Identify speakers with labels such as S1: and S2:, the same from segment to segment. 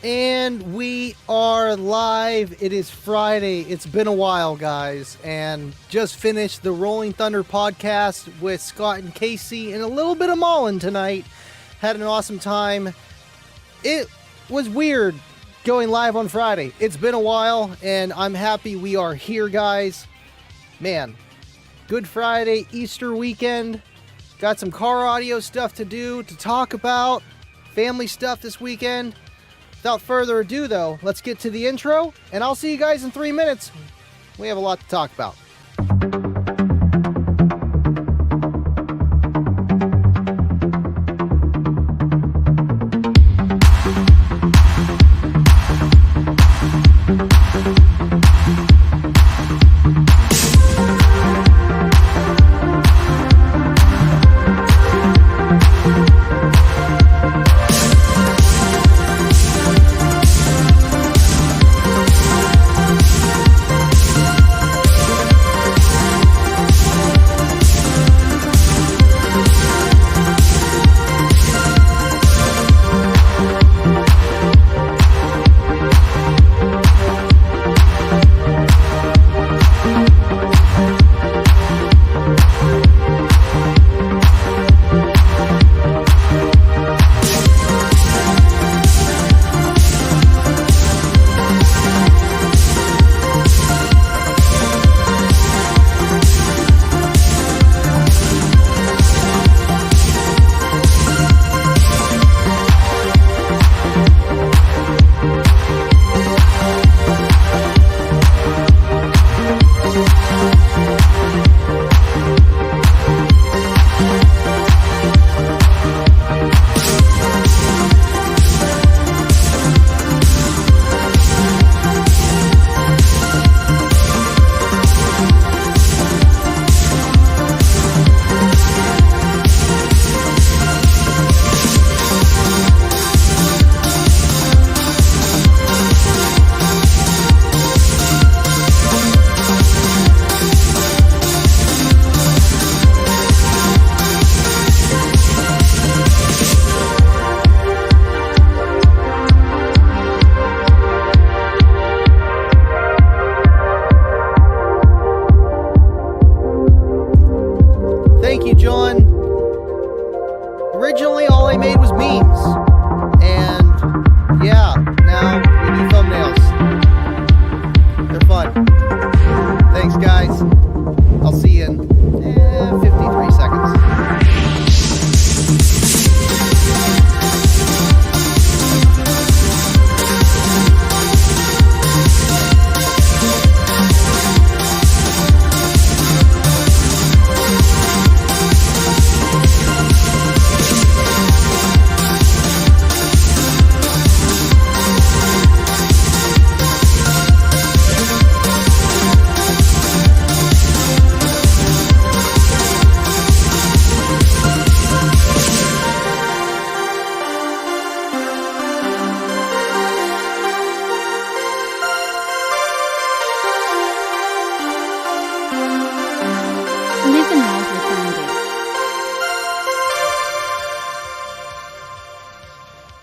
S1: And we are live. It is Friday. It's been a while, guys, and just finished the Rolling Thunder podcast with Scott and Casey and a little bit of Mullen tonight. Had an awesome time. It was weird going live on Friday. It's been a while, and I'm happy we are here, guys. Man, Good Friday, Easter weekend. Got some car audio stuff to do, to talk about. Family stuff this weekend. Without further ado, though, let's get to the intro, and I'll see you guys in 3 minutes. We have a lot to talk about.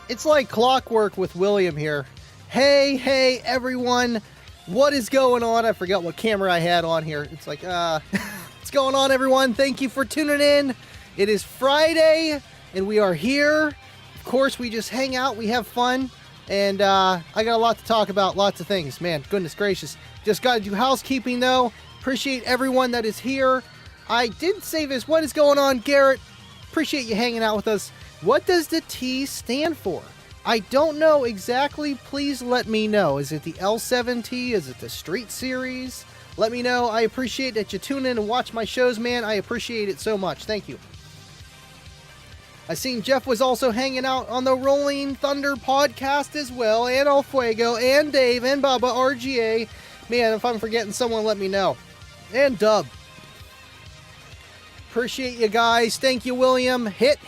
S1: It's like clockwork with William here. Hey, everyone. What is going on? I forgot what camera I had on here. It's like, what's going on, everyone? Thank you for tuning in. It is Friday, and we are here. Of course, we just hang out. We have fun. And I got a lot to talk about. Lots of things. Man, goodness gracious. Just got to do housekeeping, though. Appreciate everyone that is here. I did say this. What is going on, Garrett? Appreciate you hanging out with us. What does the T stand for? I don't know exactly. Please let me know. Is it the L7T? Is it the Street Series? Let me know. I appreciate that you tune in and watch my shows, man. I appreciate it so much. Thank you. I seen Jeff was also hanging out on the Rolling Thunder podcast as well, and El Fuego, and Dave, and Bubba, RGA. Man, if I'm forgetting someone, let me know. And Dub. Appreciate you guys. Thank you, William. Hit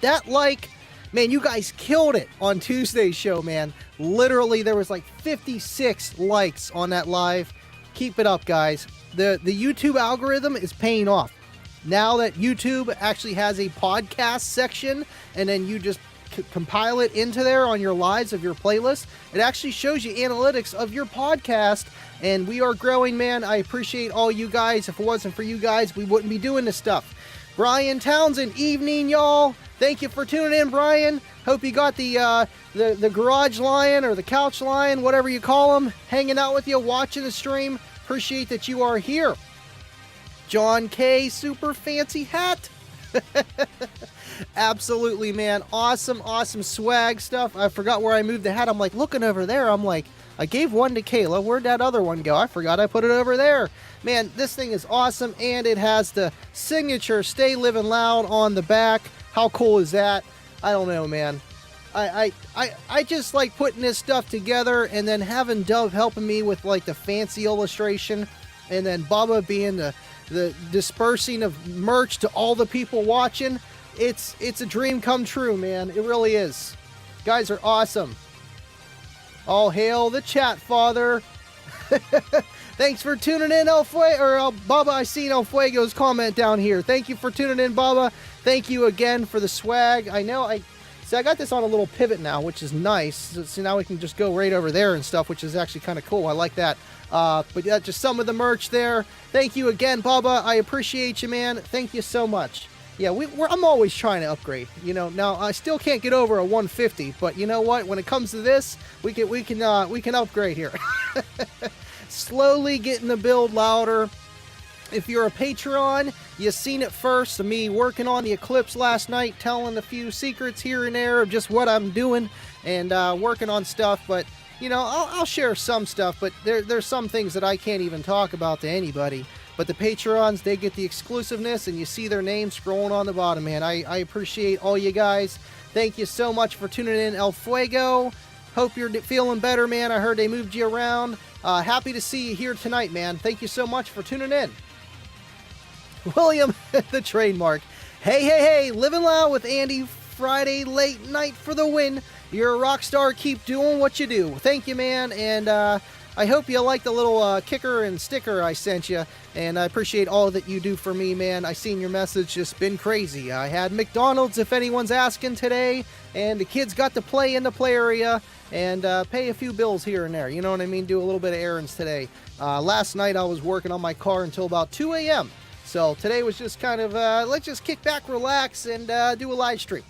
S1: that like. Man, you guys killed it on Tuesday's show, man. Literally, there was like 56 likes on that live. Keep it up, guys. The YouTube algorithm is paying off. Now that YouTube actually has a podcast section, and then you just compile it into there on your lives of your playlist, it actually shows you analytics of your podcast. And we are growing, man. I appreciate all you guys. If it wasn't for you guys, we wouldn't be doing this stuff. Brian Townsend, evening, y'all. Thank you for tuning in, Brian. Hope you got the garage lion or the couch lion, whatever you call him, hanging out with you, watching the stream. Appreciate that you are here. John K, super fancy hat. Absolutely, man. Awesome swag stuff. I forgot where I moved the hat. I'm like looking over there. I'm like, I gave one to Kayla. Where'd that other one go? I forgot I put it over there. Man, this thing is awesome, and it has the signature Stay Living Loud on the back. How cool is that? I don't know, man. I just like putting this stuff together, and then having Dove helping me with like the fancy illustration, and then Bubba being the dispersing of merch to all the people watching. It's a dream come true, man. It really is. You guys are awesome. All hail the chat father. Thanks for tuning in, El Fuego, or Bubba. I seen El Fuego's comment down here. Thank you for tuning in, Bubba. Thank you again for the swag. I know I got this on a little pivot now, which is nice. So now we can just go right over there and stuff, which is actually kind of cool. I like that. But yeah, just some of the merch there. Thank you again, Bubba. I appreciate you, man. Thank you so much. Yeah, I'm always trying to upgrade. You know, now I still can't get over a 150, but you know what? When it comes to this, we can upgrade here. Slowly getting the build louder. If you're a Patreon, you've seen it first. Me working on the Eclipse last night, telling a few secrets here and there of just what I'm doing and working on stuff. But you know, I'll share some stuff, but there's some things that I can't even talk about to anybody. But the Patreons, they get the exclusiveness, and you see their names scrolling on the bottom, man. I appreciate all you guys. Thank you so much for tuning in, El Fuego. Hope you're feeling better, man. I heard they moved you around. Happy to see you here tonight, man. Thank you so much for tuning in. William, the trademark. Hey, living loud with Andy. Friday late night for the win. You're a rock star. Keep doing what you do. Thank you, man. And I hope you like the little kicker and sticker I sent you, and I appreciate all that you do for me, man. I seen your message, just been crazy. I had McDonald's, if anyone's asking, today, and the kids got to play in the play area and pay a few bills here and there. You know what I mean? Do a little bit of errands today. Last night I was working on my car until about 2 a.m. So today was just kind of, let's just kick back, relax, and do a live stream.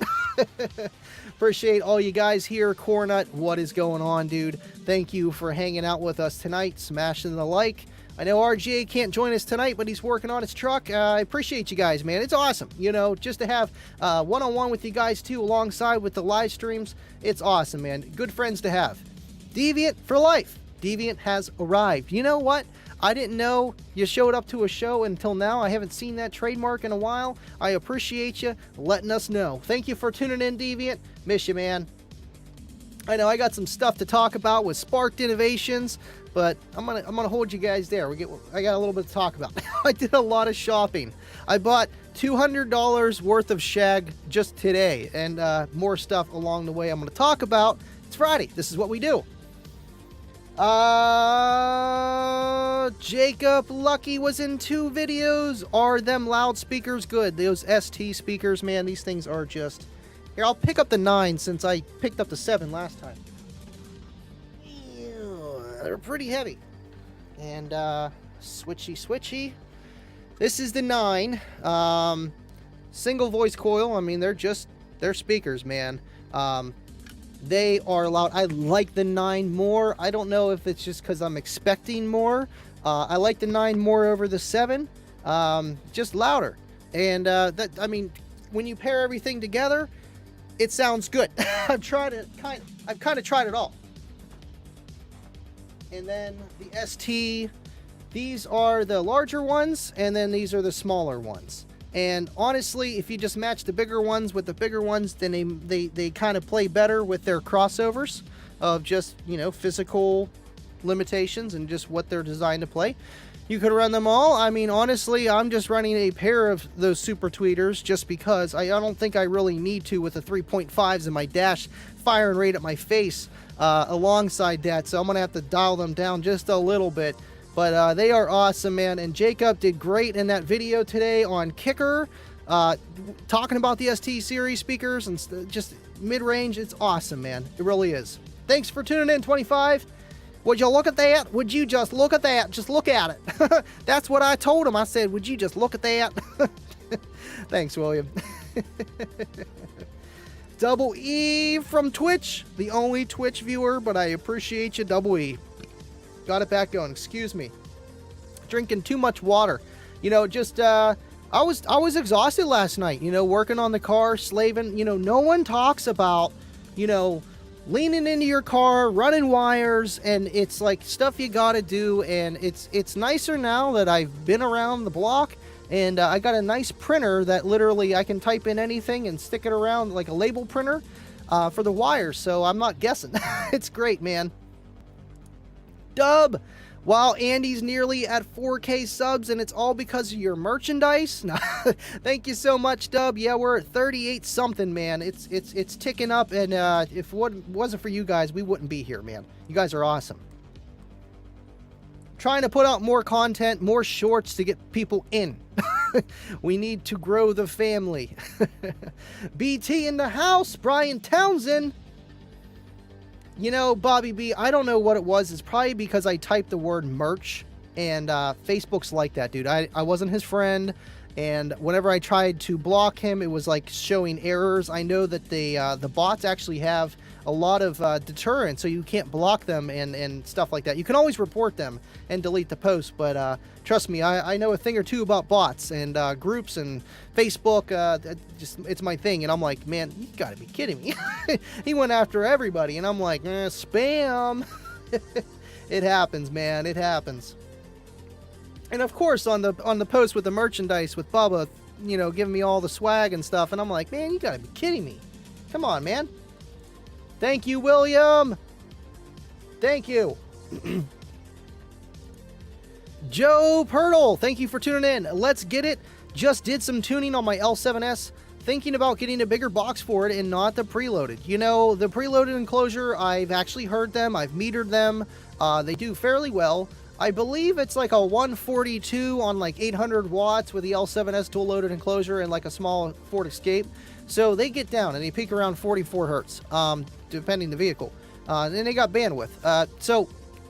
S1: Appreciate all you guys here. Cornut, what is going on, dude? Thank you for hanging out with us tonight, smashing the like. I know RGA can't join us tonight, but he's working on his truck. I appreciate you guys, man. It's awesome, you know, just to have one-on-one with you guys, too, alongside with the live streams. It's awesome, man. Good friends to have. Deviant for life. Deviant has arrived. You know what? I didn't know you showed up to a show until now. I haven't seen that trademark in a while. I appreciate you letting us know. Thank you for tuning in, Deviant. Miss you, man. I know I got some stuff to talk about with Sparked Innovations, but I'm gonna hold you guys there. I got a little bit to talk about. I did a lot of shopping. I bought $200 worth of shag just today, and more stuff along the way I'm gonna talk about. It's Friday. This is what we do. Jacob Lucky was in 2 videos. Are them loudspeakers good? Those ST speakers, man, these things are just... Here, I'll pick up the 9 since I picked up the 7 last time. They're pretty heavy. And, switchy. This is the 9. Single voice coil. I mean, they're speakers, man. They are loud. I like the 9 more. I don't know if it's just because I'm expecting more. I like the 9 more over the 7. Just louder. And I mean, when you pair everything together, it sounds good. I've kind of tried it all. And then the ST, these are the larger ones, and then these are the smaller ones. And honestly, if you just match the bigger ones with the bigger ones, then they kind of play better with their crossovers of just, you know, physical limitations and just what they're designed to play. You could run them all. I mean, honestly, I'm just running a pair of those super tweeters just because I don't think I really need to with the 3.5s in my dash firing right at my face alongside that. So I'm going to have to dial them down just a little bit. But they are awesome, man. And Jacob did great in that video today on Kicker. talking about the ST series speakers and just mid-range. It's awesome, man. It really is. Thanks for tuning in, 25. Would you look at that? Would you just look at that? Just look at it. That's what I told him. I said, would you just look at that? Thanks, William. Double E from Twitch, the only Twitch viewer, but I appreciate you, Double E. Got it back going. Excuse me. Drinking too much water. You know, just I was exhausted last night, you know, working on the car, slaving. You know, no one talks about, you know, leaning into your car, running wires, and it's like stuff you got to do. And it's nicer now that I've been around the block. And I got a nice printer that literally I can type in anything and stick it around like a label printer for the wires. So I'm not guessing. It's great, man. Dub, while Andy's nearly at 4K subs and it's all because of your merchandise. Thank you so much, Dub. Yeah, we're at 38 something, man. It's ticking up. And if it wasn't for you guys, we wouldn't be here, man. You guys are awesome. Trying to put out more content, more shorts to get people in. We need to grow the family. BT in the house, Brian Townsend. You know, Bobby B, I don't know what it was. It's probably because I typed the word merch, and Facebook's like that, dude. I wasn't his friend, and whenever I tried to block him, it was like showing errors. I know that the bots actually have a lot of deterrent, so you can't block them and stuff like that. You can always report them and delete the post, but trust me, I know a thing or two about bots and groups and Facebook. It's my thing, and I'm like, man, you gotta be kidding me. He went after everybody, and I'm like, spam. It happens, man. It happens. And of course, on the post with the merchandise with Bubba, you know, giving me all the swag and stuff, and I'm like, man, you gotta be kidding me. Come on, man. Thank you, William. Thank you. Joe Pirtle, thank you for tuning in. Let's get it. Just did some tuning on my L7S. Thinking about getting a bigger box for it and not the preloaded. You know, the preloaded enclosure, I've actually heard them. I've metered them. They do fairly well. I believe it's like a 142 on like 800 watts with the L7S dual loaded enclosure and like a small Ford Escape. So they get down and they peak around 44 hertz, depending the vehicle. And they got bandwidth. So,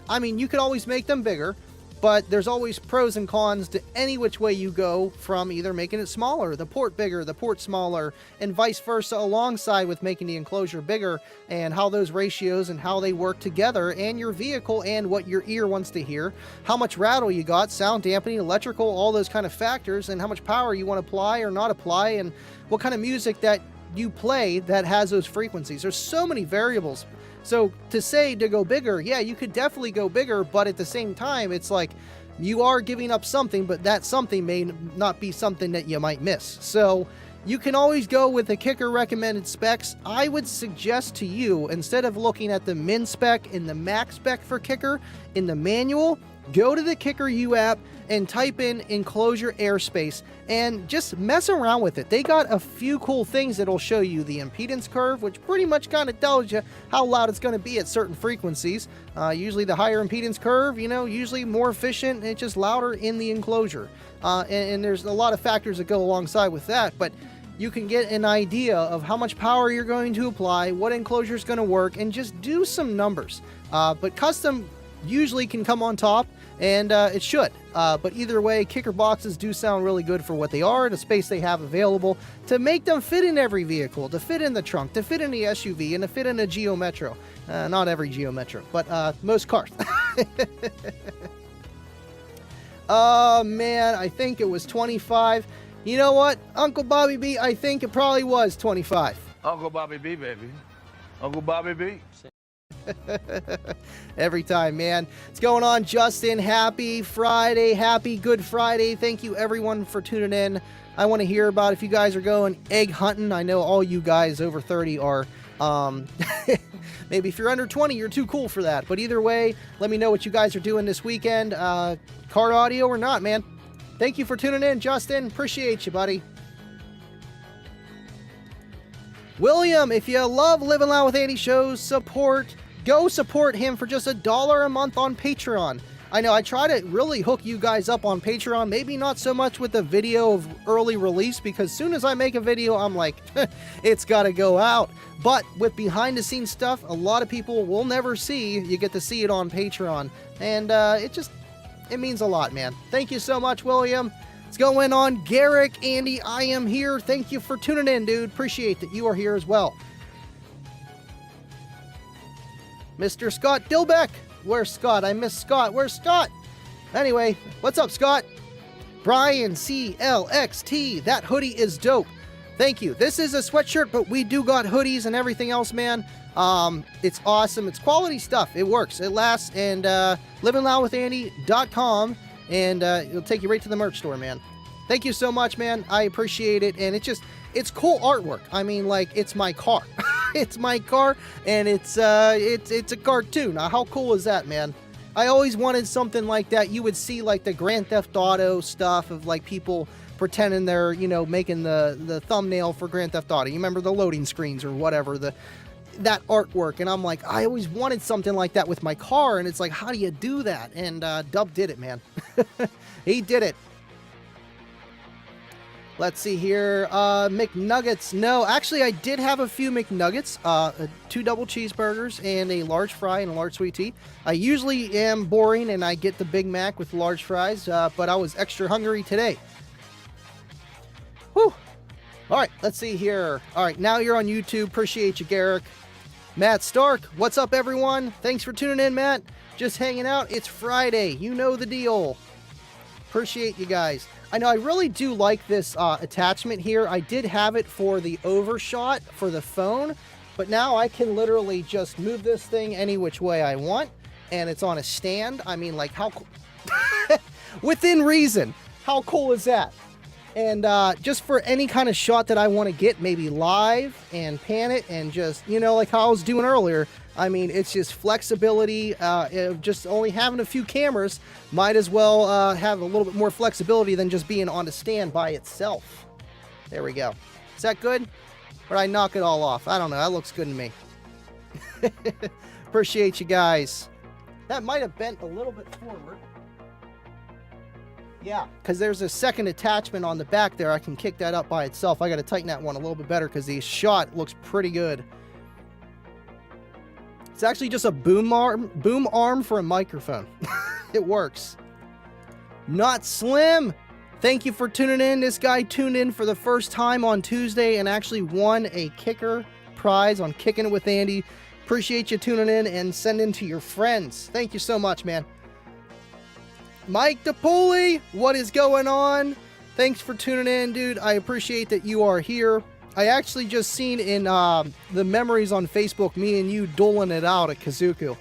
S1: I mean, you can always make them bigger, but there's always pros and cons to any which way you go, from either making it smaller, the port bigger, the port smaller, and vice versa, alongside with making the enclosure bigger, and how those ratios and how they work together, and your vehicle and what your ear wants to hear, how much rattle you got, sound dampening, electrical, all those kind of factors, and how much power you want to apply or not apply, and what kind of music that you play that has those frequencies. There's so many variables. So to say to go bigger, yeah, you could definitely go bigger, but at the same time, it's like you are giving up something, but that something may not be something that you might miss. So you can always go with the Kicker recommended specs. I would suggest to you, instead of looking at the min spec and the max spec for Kicker in the manual, go to the Kicker U app and type in enclosure airspace and just mess around with it. They got a few cool things that'll show you the impedance curve, which pretty much kind of tells you how loud it's going to be at certain frequencies. Usually the higher impedance curve, you know, usually more efficient, and it's just louder in the enclosure. And there's a lot of factors that go alongside with that, but you can get an idea of how much power you're going to apply, what enclosure is going to work, and just do some numbers. But custom usually can come on top, and it should. But either way, Kicker boxes do sound really good for what they are, the space they have available, to make them fit in every vehicle, to fit in the trunk, to fit in the SUV, and to fit in a Geo Metro. Not every Geo Metro, but most cars. Oh man, I think it was 25. You know what, Uncle Bobby B, I think it probably was 25.
S2: Uncle Bobby B, baby. Uncle Bobby B.
S1: Every time, man. What's going on, Justin? Happy Friday. Happy Good Friday. Thank you, everyone, for tuning in. I want to hear about if you guys are going egg hunting. I know all you guys over 30 are. Maybe if you're under 20, you're too cool for that. But either way, let me know what you guys are doing this weekend. Car audio or not, man. Thank you for tuning in, Justin. Appreciate you, buddy. William, if you love Living Loud with Andy shows, go support him for just $1 a month on Patreon. I know I try to really hook you guys up on Patreon, maybe not so much with the video of early release, because as soon as I make a video, I'm like, it's got to go out. But with behind the scenes stuff, a lot of people will never see. You get to see it on Patreon. And it means a lot, man. Thank you so much, William. What's going on? Garrick, Andy, I am here. Thank you for tuning in, dude. Appreciate that you are here as well. Mr. Scott Dilbeck. Where's Scott? I miss Scott. Where's Scott? Anyway, what's up, Scott? Brian CLXT. That hoodie is dope. Thank you. This is a sweatshirt, but we do got hoodies and everything else, man. It's awesome. It's quality stuff. It works. It lasts. And livingloudwithandy.com, and it'll take you right to the merch store, man. Thank you so much, man. I appreciate it. And it's cool artwork. I mean, like, it's my car. It's my car, and it's a cartoon. Now, how cool is that, man? I always wanted something like that. You would see like the Grand Theft Auto stuff of like people pretending they're, you know, making the thumbnail for Grand Theft Auto. You remember the loading screens or whatever, that artwork. And I'm like, I always wanted something like that with my car. And it's like, how do you do that? And Dub did it, man. He did it. Let's see here. McNuggets. No, actually, I did have a few McNuggets. 2 double cheeseburgers and a large fry and a large sweet tea. I usually am boring and I get the Big Mac with large fries, but I was extra hungry today. Whew. All right, let's see here. All right, now you're on YouTube. Appreciate you, Garrick. Matt Stark. What's up, everyone? Thanks for tuning in, Matt. Just hanging out. It's Friday. You know the deal. Appreciate you guys. I know I really do like this attachment here. I did have it for the overshot for the phone, but now I can literally just move this thing any which way I want, and it's on a stand. I mean, like, how cool? Within reason. How cool is that? And just for any kind of shot that I want to get, maybe live and pan it and just, you know, like how I was doing earlier. I mean, it's just flexibility. Just only having a few cameras might as well have a little bit more flexibility than just being on a stand by itself. There we go. Is that good? Or did I knock it all off? I don't know. That looks good to me. Appreciate you guys. That might have bent a little bit forward. Yeah, because there's a second attachment on the back there. I can kick that up by itself. I got to tighten that one a little bit better because the shot looks pretty good. It's actually just a boom arm for a microphone. It works. Not Slim. Thank you for tuning in. This guy tuned in for the first time on Tuesday and actually won a kicker prize on Kicking It with Andy. Appreciate you tuning in and sending to your friends. Thank you so much, man. Mike DePooley, what is going on? Thanks for tuning in, dude. I appreciate that you are here. I actually just seen in the memories on Facebook, me and you doling it out at Kazuku.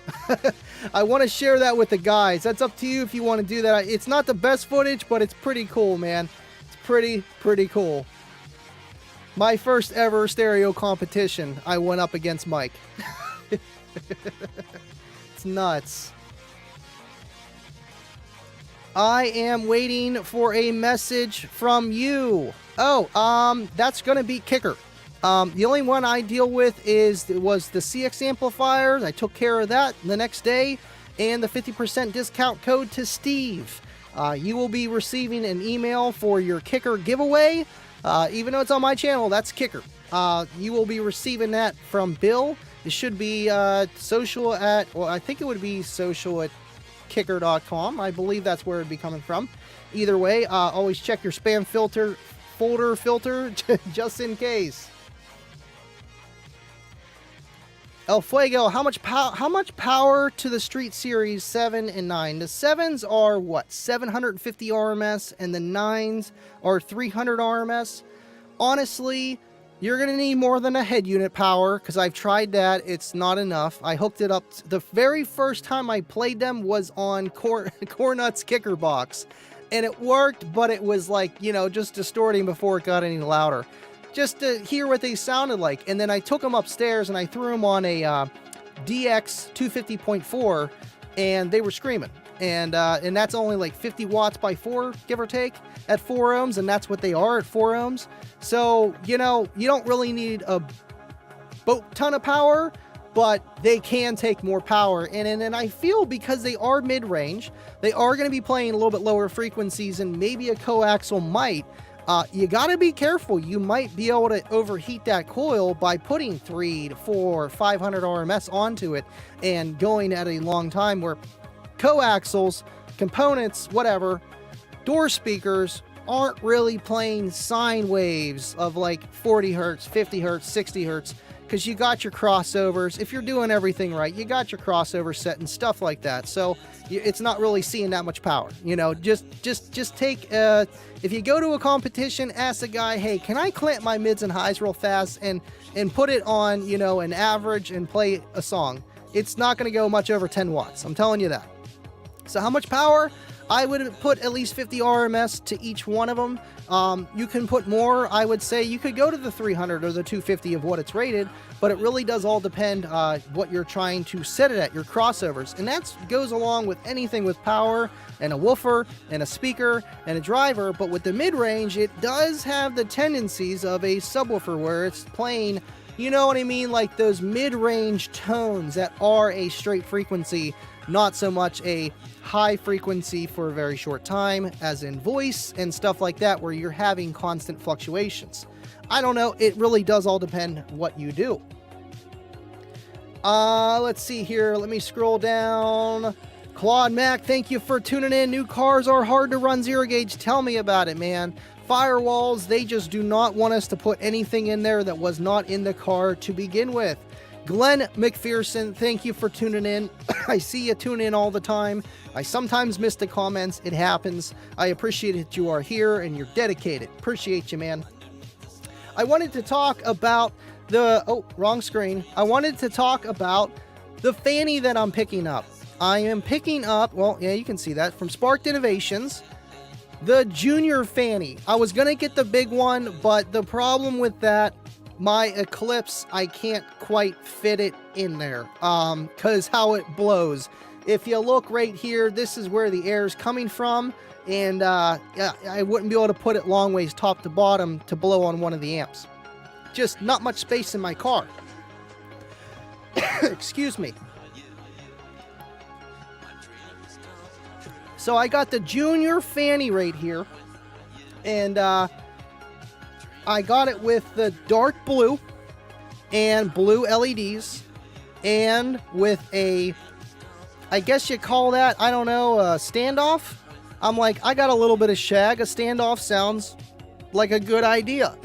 S1: I want to share that with the guys. That's up to you if you want to do that. It's not the best footage, but it's pretty cool, man. It's pretty cool. My first ever stereo competition, I went up against Mike. It's nuts. I am waiting for a message from you. Oh, that's going to be Kicker. The only one I deal with was the CX amplifiers. I took care of that the next day. And the 50% discount code to Steve. You will be receiving an email for your Kicker giveaway. Even though it's on my channel, that's Kicker. You will be receiving that from Bill. It should be social at, well, I think it would be social at kicker.com. I believe that's where it'd be coming from. Either way, always check your spam folder filter just in case. El Fuego, how much power to the Street Series 7 and 9? The 7s are what? 750 RMS and the 9s are 300 RMS. Honestly, you're going to need more than a head unit power because I've tried that. It's not enough. I hooked it up. The very first time I played them was on Cornut's Kicker Box. And it worked, but it was like, you know, just distorting before it got any louder. Just to hear what they sounded like. And then I took them upstairs and I threw them on a DX 250.4 and they were screaming. And that's only like 50 watts by 4, give or take, at 4 ohms, and that's what they are at 4 ohms. So, you know, you don't really need a boat ton of power, but they can take more power. And I feel because they are mid-range, they are going to be playing a little bit lower frequencies, and maybe a coaxial might. You got to be careful. You might be able to overheat that coil by putting 3 to 4, 500 RMS onto it and going at a long time, where coaxials, components, whatever, door speakers aren't really playing sine waves of like 40 hertz, 50 hertz, 60 hertz, because you got your crossovers. If you're doing everything right, you got your crossover set and stuff like that. So it's not really seeing that much power. You know, just take, if you go to a competition, ask the guy, hey, can I clamp my mids and highs real fast and put it on, you know, an average and play a song? It's not going to go much over 10 watts. I'm telling you that. So how much power? I would put at least 50 RMS to each one of them. You can put more. I would say you could go to the 300 or the 250 of what it's rated, but it really does all depend what you're trying to set it at, your crossovers. And that goes along with anything with power and a woofer and a speaker and a driver. But with the mid-range, it does have the tendencies of a subwoofer where it's playing, you know what I mean, like those mid-range tones that are a straight frequency, not so much a high frequency for a very short time, as in voice and stuff like that, where you're having constant fluctuations. I don't know. It really does all depend what you do. Let's see here. Let me scroll down. Claude Mac, thank you for tuning in. New cars are hard to run zero gauge. Tell me about it, man. Firewalls, they just do not want us to put anything in there that was not in the car to begin with. Glenn McPherson, thank you for tuning in. I see you tune in all the time. I sometimes miss the comments. It happens. I appreciate that you are here and you're dedicated. Appreciate you, man. I wanted to talk about the... Oh, wrong screen. I wanted to talk about the fanny that I'm picking up. I am picking up... Well, yeah, you can see that. From Sparked Innovations. The Junior fanny. I was going to get the big one, but the problem with that... My Eclipse, I can't quite fit it in there because how it blows. If you look right here, this is where the air is coming from, and I wouldn't be able to put it long ways top to bottom to blow on one of the amps. Just not much space in my car. Excuse me. So I got the Junior fanny right here, and I got it with the dark blue and blue LEDs, and with a, I guess you call that, I don't know, a standoff. I'm like, I got a little bit of shag. A standoff sounds like a good idea.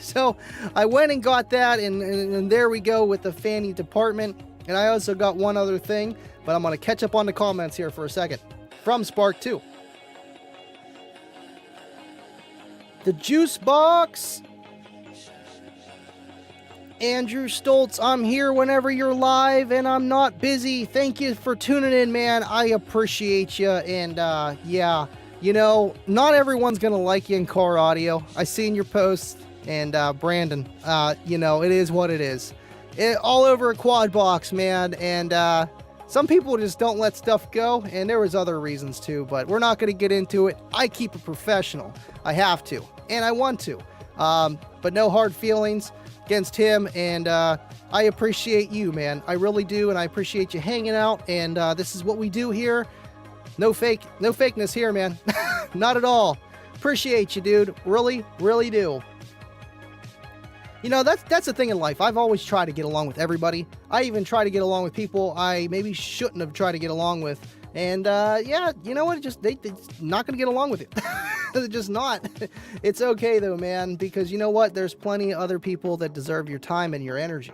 S1: So I went and got that, and there we go with the fanny department. And I also got one other thing, but I'm going to catch up on the comments here for a second. From Spark 2. The Juice Box. Andrew Stoltz, I'm here whenever you're live and I'm not busy. Thank you for tuning in, man. I appreciate you. And yeah, you know, not everyone's going to like you in car audio. I seen your posts. And Brandon, you know, it is what it is. All over a quad box, man. And some people just don't let stuff go. And there was other reasons too, but we're not going to get into it. I keep it professional. I have to. And I want to, but no hard feelings against him. And I appreciate you, man. I really do. And I appreciate you hanging out. And this is what we do here. No fakeness here, man. Not at all. Appreciate you, dude. Really, really do. You know, that's the thing in life. I've always tried to get along with everybody. I even try to get along with people I maybe shouldn't have tried to get along with. And yeah, you know what? They're not going to get along with it. They're just not. It's okay though, man, because you know what? There's plenty of other people that deserve your time and your energy.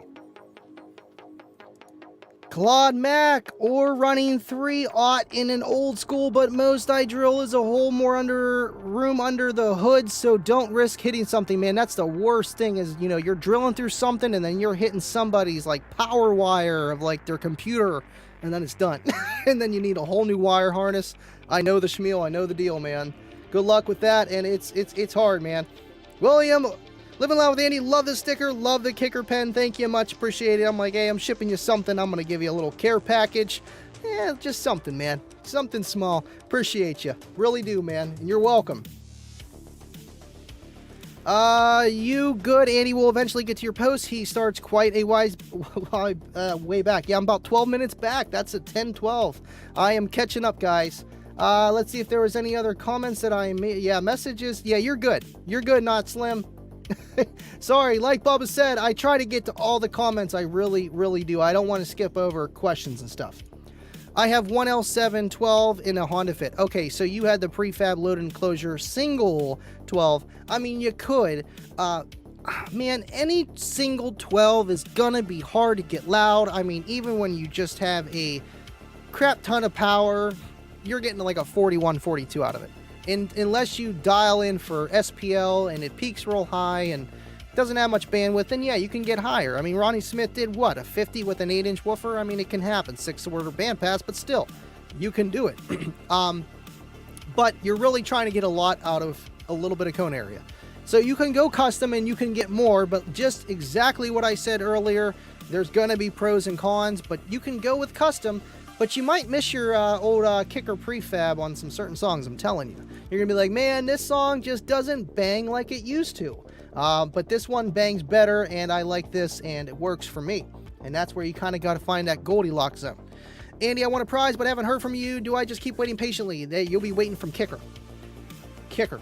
S1: Claude Mac, or running 3/0 in an old school, but most I drill is a whole more room under the hood, so don't risk hitting something, man. That's the worst thing is, you know, you're drilling through something and then you're hitting somebody's like power wire of like their computer, and then it's done. And then you need a whole new wire harness. I know the schmeal, I know the deal, man. Good luck with that, and it's hard, man. William, Living Loud with Andy, love the sticker, love the kicker pen, thank you, much appreciated. I'm like, hey, I'm shipping you something, I'm gonna give you a little care package. Yeah, just something, man. Something small. Appreciate you. Really do, man. And you're welcome. You good, Andy will eventually get to your post. He starts quite a wise way back. Yeah, I'm about 12 minutes back. That's at 10:12. I am catching up, guys. Let's see if there was any other comments that I made. Yeah, messages. Yeah, you're good. You're good, Not Slim. Sorry, like Bubba said, I try to get to all the comments. I really, really do. I don't want to skip over questions and stuff. I have one L7 12 in a Honda Fit. Okay, so you had the prefab loaded enclosure single 12. I mean, you could. Man, any single 12 is gonna be hard to get loud. I mean, even when you just have a crap ton of power, you're getting like a 41, 42 out of it. And unless you dial in for SPL and it peaks real high and doesn't have much bandwidth, then yeah, you can get higher. I mean, Ronnie Smith did what, a 50 with an 8-inch woofer? I mean, it can happen, 6-order bandpass, but still, you can do it. But you're really trying to get a lot out of a little bit of cone area. So you can go custom and you can get more, but just exactly what I said earlier, there's gonna be pros and cons, but you can go with custom, but you might miss your old kicker prefab on some certain songs, I'm telling you. You're gonna be like, man, this song just doesn't bang like it used to. But this one bangs better, and I like this, and it works for me. And that's where you kind of got to find that Goldilocks zone. Andy, I want a prize, but I haven't heard from you. Do I just keep waiting patiently? You'll be waiting from Kicker. Kicker.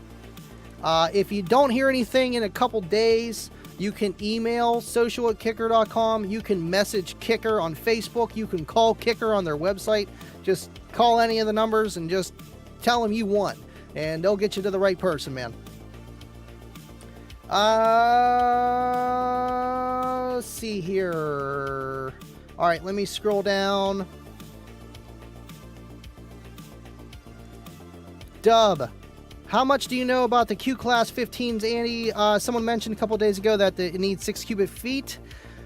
S1: If you don't hear anything in a couple days, you can email social@kicker.com. You can message Kicker on Facebook. You can call Kicker on their website. Just call any of the numbers and just tell them you won. And they'll get you to the right person, man. Let's see here. All right, let me scroll down. Dub, how much do you know about the Q-Class 15s, Andy? Someone mentioned a couple days ago that it needs 6 cubic feet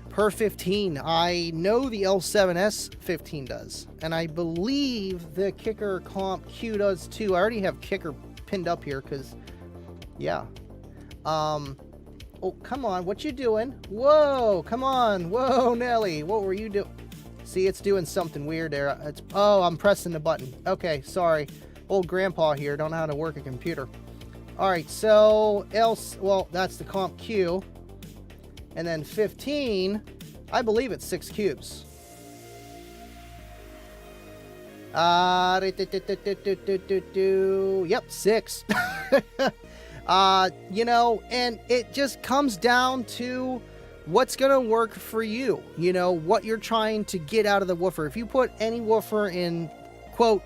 S1: per 15. I know the L7S 15 does, and I believe the Kicker Comp Q does too. I already have Kicker pinned up here because, yeah. Oh, come on, what you doing? Whoa, come on. Whoa, Nelly, what were you doing? See, it's doing something weird there. Oh, I'm pressing the button. Okay, sorry. Old grandpa here, don't know how to work a computer. All right, so well, that's the Comp Q. And then 15, I believe it's 6 cubes. Yep, 6. You know, and it just comes down to what's going to work for you, you know, what you're trying to get out of the woofer. If you put any woofer in, quote,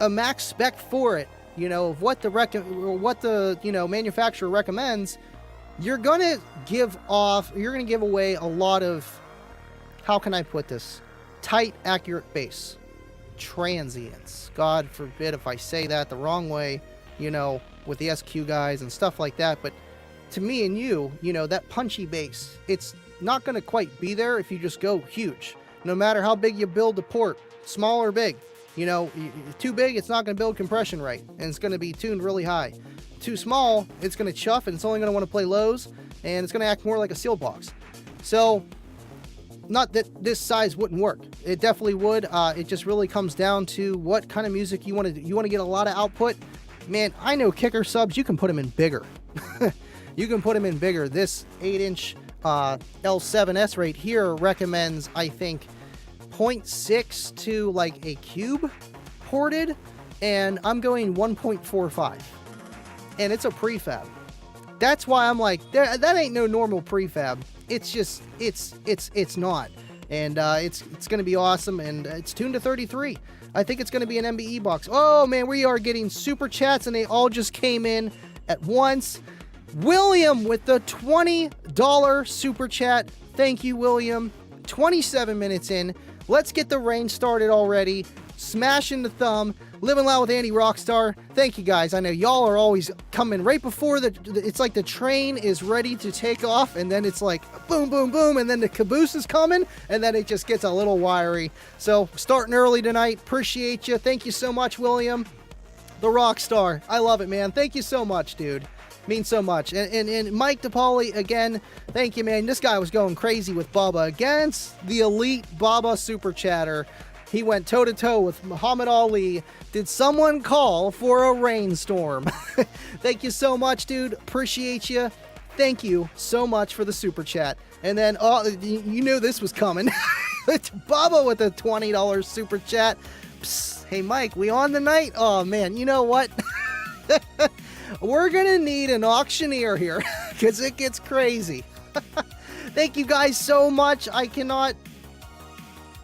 S1: a max spec for it, you know, of what the you know, manufacturer recommends, you're going to give away a lot of, how can I put this, tight, accurate bass. Transients. God forbid if I say that the wrong way, you know, with the SQ guys and stuff like that, but to me and you know, that punchy bass, it's not going to quite be there if you just go huge. No matter how big you build the port, small or big, you know, too big, it's not going to build compression right, and it's going to be tuned really high. Too small, it's going to chuff, and it's only going to want to play lows, and it's going to act more like a seal box. So, not that this size wouldn't work. It definitely would. It just really comes down to what kind of music you want to do. You want to get a lot of output. Man, I know Kicker subs, you can put them in bigger. You can put them in bigger. This 8-inch L7S right here recommends, I think, 0.6 to like a cube ported, and I'm going 1.45. And it's a prefab. That's why I'm like, that ain't no normal prefab. It's just, it's not. And it's going to be awesome, and it's tuned to 33. I think it's going to be an MBE box. Oh, man, we are getting super chats, and they all just came in at once. William with the $20 super chat. Thank you, William. 27 minutes in. Let's get the rain started already. Smashing the thumb. Living Loud with Andy Rockstar. Thank you, guys. I know y'all are always coming right before it's like the train is ready to take off, and then it's like boom, boom, boom, and then the caboose is coming, and then it just gets a little wiry. So, starting early tonight. Appreciate you. Thank you so much, William. The Rockstar. I love it, man. Thank you so much, dude. Means so much. And Mike DePauli, again, thank you, man. This guy was going crazy with Bubba against the elite Bubba Super Chatter. He went toe-to-toe with Muhammad Ali. Did someone call for a rainstorm? Thank you so much, dude. Appreciate you. Thank you so much for the super chat. And then, oh, you knew this was coming. It's Bubba with a $20 super chat. Psst, hey, Mike, we on tonight? Oh, man, you know what? We're going to need an auctioneer here because it gets crazy. Thank you guys so much. I cannot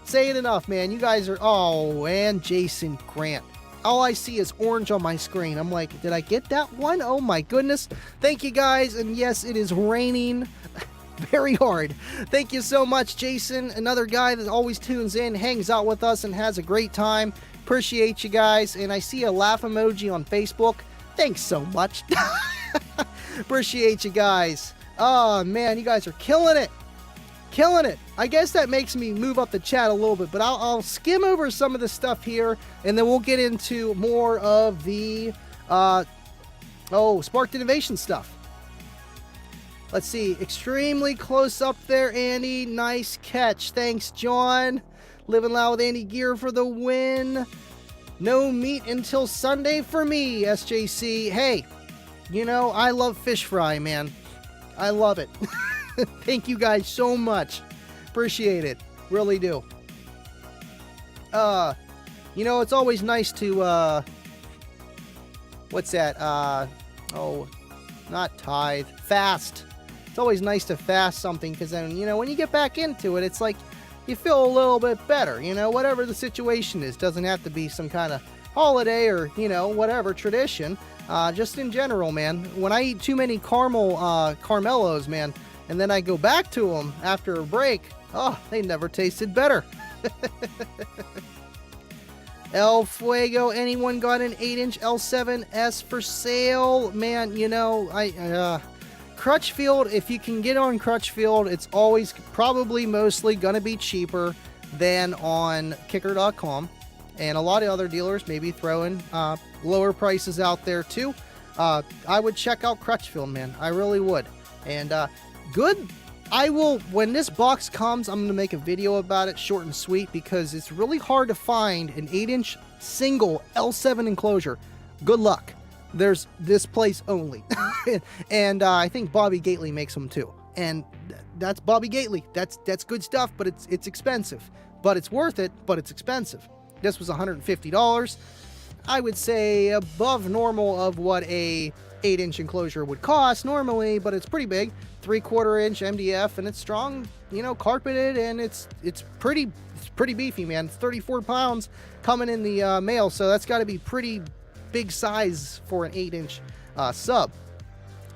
S1: say it enough, man. You guys are... Oh, and Jason Grant. All I see is orange on my screen. I'm like, did I get that one? Oh, my goodness. Thank you, guys. And yes, it is raining very hard. Thank you so much, Jason. Another guy that always tunes in, hangs out with us, and has a great time. Appreciate you guys. And I see a laugh emoji on Facebook. Thanks so much. Appreciate you guys. Oh, man, you guys are killing it. Killing it. I guess that makes me move up the chat a little bit, but I'll skim over some of the stuff here, and then we'll get into more of the Sparked Innovation stuff. Let's see. Extremely close up there, Andy. Nice catch. Thanks, John. Living Loud with Andy Gear for the win. No meat until Sunday for me, SJC. Hey, you know, I love fish fry, man. I love it. Thank you guys so much. Appreciate it. Really do. You know, it's always nice to, what's that? Not tithe. Fast. It's always nice to fast something because then, you know, when you get back into it, it's like you feel a little bit better, you know, whatever the situation is. Doesn't have to be some kind of holiday or, you know, whatever tradition. Just in general, man. When I eat too many Carmelos, man, and then I go back to them after a break, oh, they never tasted better. El Fuego, anyone got an 8-inch L7S for sale? Man, you know, Crutchfield, if you can get on Crutchfield, it's always probably mostly going to be cheaper than on Kicker.com. And a lot of other dealers maybe throwing lower prices out there too. I would check out Crutchfield, man. I really would. And good. I will, when this box comes, I'm going to make a video about it, short and sweet, because it's really hard to find an 8-inch single L7 enclosure. Good luck. There's this place only. And I think Bobby Gately makes them too. And that's Bobby Gately. That's good stuff, but it's expensive. But it's worth it, but it's expensive. This was $150. I would say above normal of what a 8-inch enclosure would cost normally, but it's pretty big. 3/4 inch MDF, and it's strong, you know, carpeted, and it's pretty beefy, man. It's 34 pounds coming in the mail, so that's got to be pretty big size for an 8-inch sub.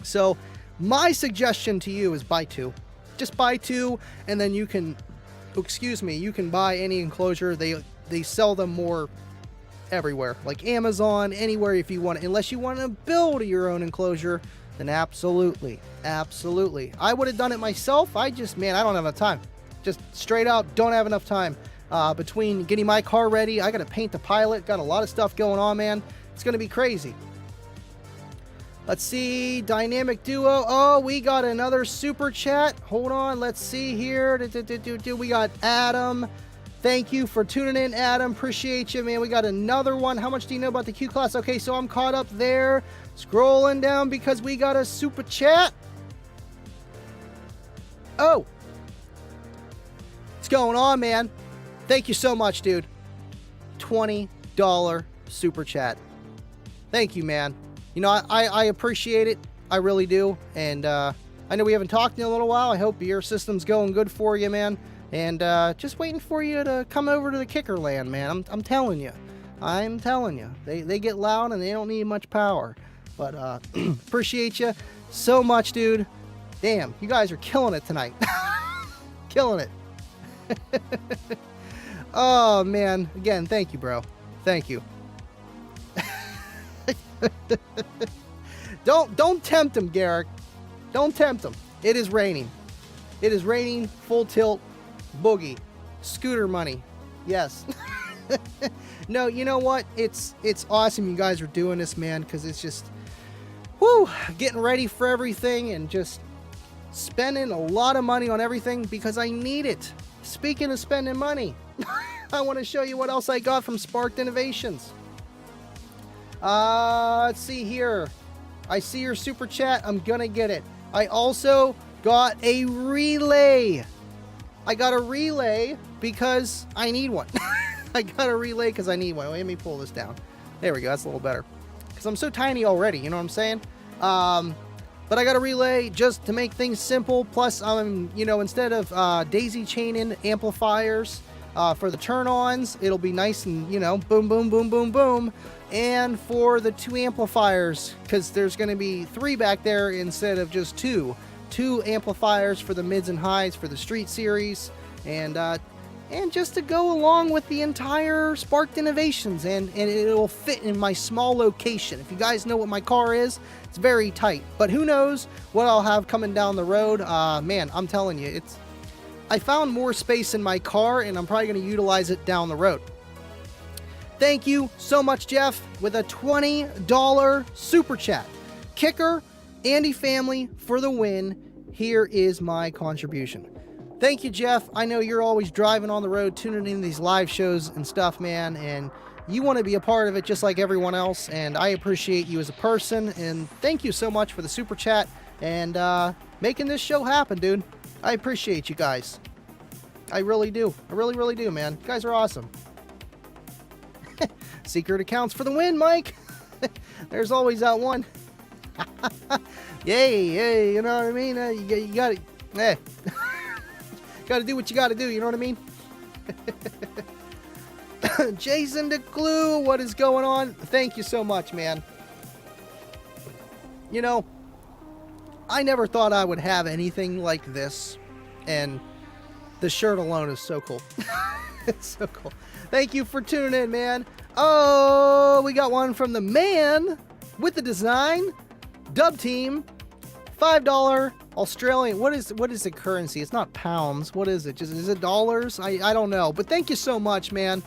S1: So my suggestion to you is buy two. Just buy two, and then you can, you can buy any enclosure. They sell them more everywhere, like Amazon, anywhere if you want, unless you want to build your own enclosure, then absolutely. I would have done it myself. I don't have enough time. Just straight out, don't have enough time. Between getting my car ready, I got to paint the Pilot, got a lot of stuff going on, man. It's going to be crazy. Let's see, Dynamic Duo. Oh, we got another super chat. Hold on, let's see here. We got Adam. Thank you for tuning in, Adam. Appreciate you, man. We got another one. How much do you know about the Q Class? Okay, so I'm caught up there. Scrolling down because we got a super chat. Oh. What's going on, man? Thank you so much, dude. $20 super chat. Thank you, man. You know, I appreciate it. I really do. And I know we haven't talked in a little while. I hope your system's going good for you, man. And just waiting for you to come over to the Kicker Land, man. I'm telling you. I'm telling you. They get loud and they don't need much power. But appreciate you so much, dude. Damn, you guys are killing it tonight. Killing it. Oh, man. Again, thank you, bro. Thank you. Don't tempt him, Garrick. Don't tempt him. It is raining. It is raining, full tilt, boogie, scooter money. Yes. No, you know what? It's awesome you guys are doing this, man, because it's just, whoo, getting ready for everything and just spending a lot of money on everything because I need it. Speaking of spending money, I want to show you what else I got from Sparked Innovations. Let's see here. I see your super chat. I'm gonna get it. I also got a relay. I got a relay because I need one. I got a relay because I need one. Let me pull this down. There we go. That's a little better. Because I'm so tiny already. You know what I'm saying? But I got a relay just to make things simple. Plus, instead of daisy chaining amplifiers for the turn-ons, it'll be nice and, boom, boom, boom, boom, boom. And for the 2 amplifiers, because there's going to be 3 back there instead of just 2. 2 amplifiers for the mids and highs for the Street Series. And just to go along with the entire Sparked Innovations, and it'll fit in my small location. If you guys know what my car is, it's very tight. But who knows what I'll have coming down the road. Man, I'm telling you, I found more space in my car, and I'm probably going to utilize it down the road. Thank you so much, Jeff, with a $20 super chat. Kicker, Andy family for the win. Here is my contribution. Thank you, Jeff. I know you're always driving on the road, tuning in these live shows and stuff, man, and you want to be a part of it just like everyone else, and I appreciate you as a person, and thank you so much for the super chat and making this show happen, dude. I appreciate you guys. I really do. I really, really do, man. You guys are awesome. Secret accounts for the win, Mike. There's always that one. Yay, you know what I mean? You got to... Got to do what you got to do, you know what I mean? Jason DeClue, what is going on? Thank you so much, man. I never thought I would have anything like this, and the shirt alone is so cool. It's so cool. Thank you for tuning in, man. Oh, we got one from the man with the design, Dub Team, $5 Australian. What is the currency? It's not pounds. What is it? Is it dollars? I don't know. But thank you so much, man.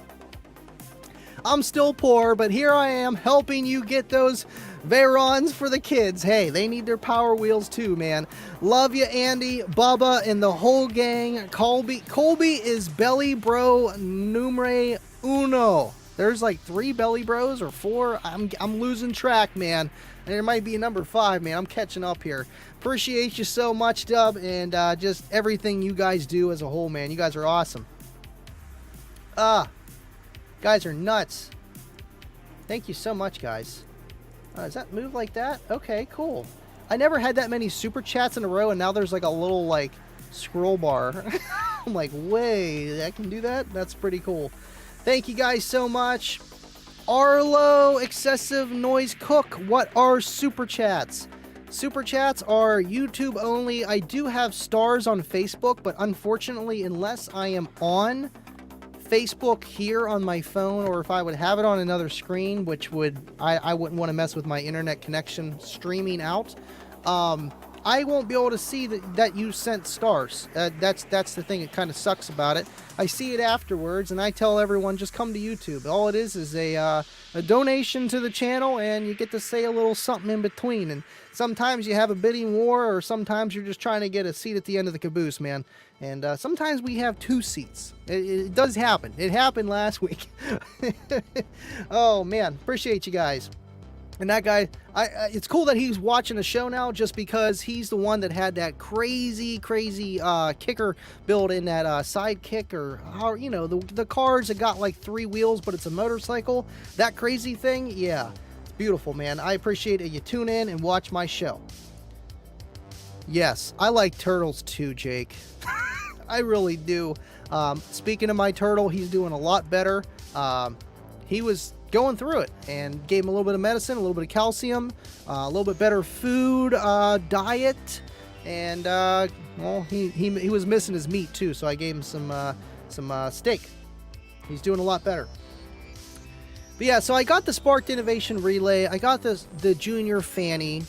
S1: I'm still poor, but here I am helping you get those Veyrons for the kids. Hey, they need their Power Wheels too, man. Love you, Andy, Bubba, and the whole gang. Colby is Belly Bro numero uno. There's like 3 Belly Bros or 4. I'm losing track, man. And there might be a number 5, man. I'm catching up here. Appreciate you so much, Dub, and just everything you guys do as a whole, man. You guys are awesome. Guys are nuts. Thank you so much, guys. Does that move like that? Okay, cool. I never had that many super chats in a row, and now there's like a little like scroll bar. I'm like, wait, I can do that? That's pretty cool. Thank you guys so much. Arlo Excessive Noise Cook, what are super chats? Super chats are YouTube only. I do have stars on Facebook, but unfortunately, unless I am on Facebook here on my phone, or if I would have it on another screen, which I wouldn't want to mess with my internet connection streaming out, I won't be able to see that you sent stars. That's the thing that kind of sucks about it. I see it afterwards, and I tell everyone, just come to YouTube. All it is a donation to the channel, and you get to say a little something in between. And sometimes you have a bidding war, or sometimes you're just trying to get a seat at the end of the caboose, man. And sometimes we have 2 seats. It does happen. It happened last week. Oh, man. Appreciate you guys. And that guy, it's cool that he's watching the show now, just because he's the one that had that crazy kicker build in that sidekick, or how, the cars that got like 3 wheels, but it's a motorcycle. That crazy thing, yeah, it's beautiful, man. I appreciate it. You tune in and watch my show. Yes, I like turtles too, Jake. I really do. Speaking of my turtle, he's doing a lot better. He was going through it, and gave him a little bit of medicine, a little bit of calcium, a little bit better food diet, and well, he was missing his meat too, so I gave him some steak. He's doing a lot better. But yeah, so I got the Sparked Innovation relay, I got the Junior Fanny,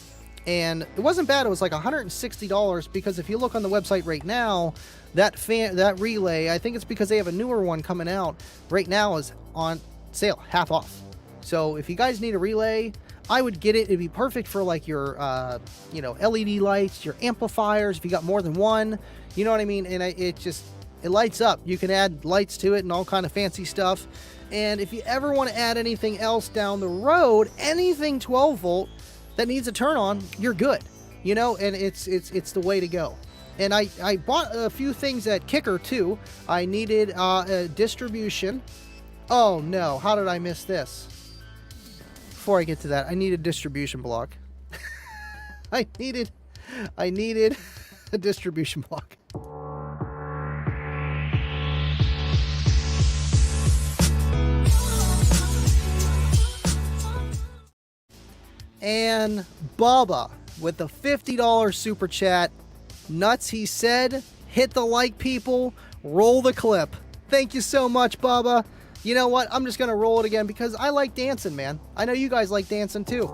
S1: and it wasn't bad. It was like $160, because if you look on the website right now, that relay, I think it's because they have a newer one coming out right now, is on sale, half off. So if you guys need a relay, I would get it. It'd be perfect for like your LED lights, your amplifiers, if you got more than one, you know what I mean. And it lights up. You can add lights to it and all kind of fancy stuff. And if you ever want to add anything else down the road, anything 12 volt that needs a turn on, you're good. you know, and it's the way to go. And I bought a few things at Kicker too. I needed a distribution. Oh no, how did I miss this? Before I get to that, I need a distribution block. I needed a distribution block. And Bubba with the $50 super chat. Nuts, he said. Hit the like, people. Roll the clip. Thank you so much, Bubba. You know what? I'm just going to roll it again because I like dancing, man. I know you guys like dancing too.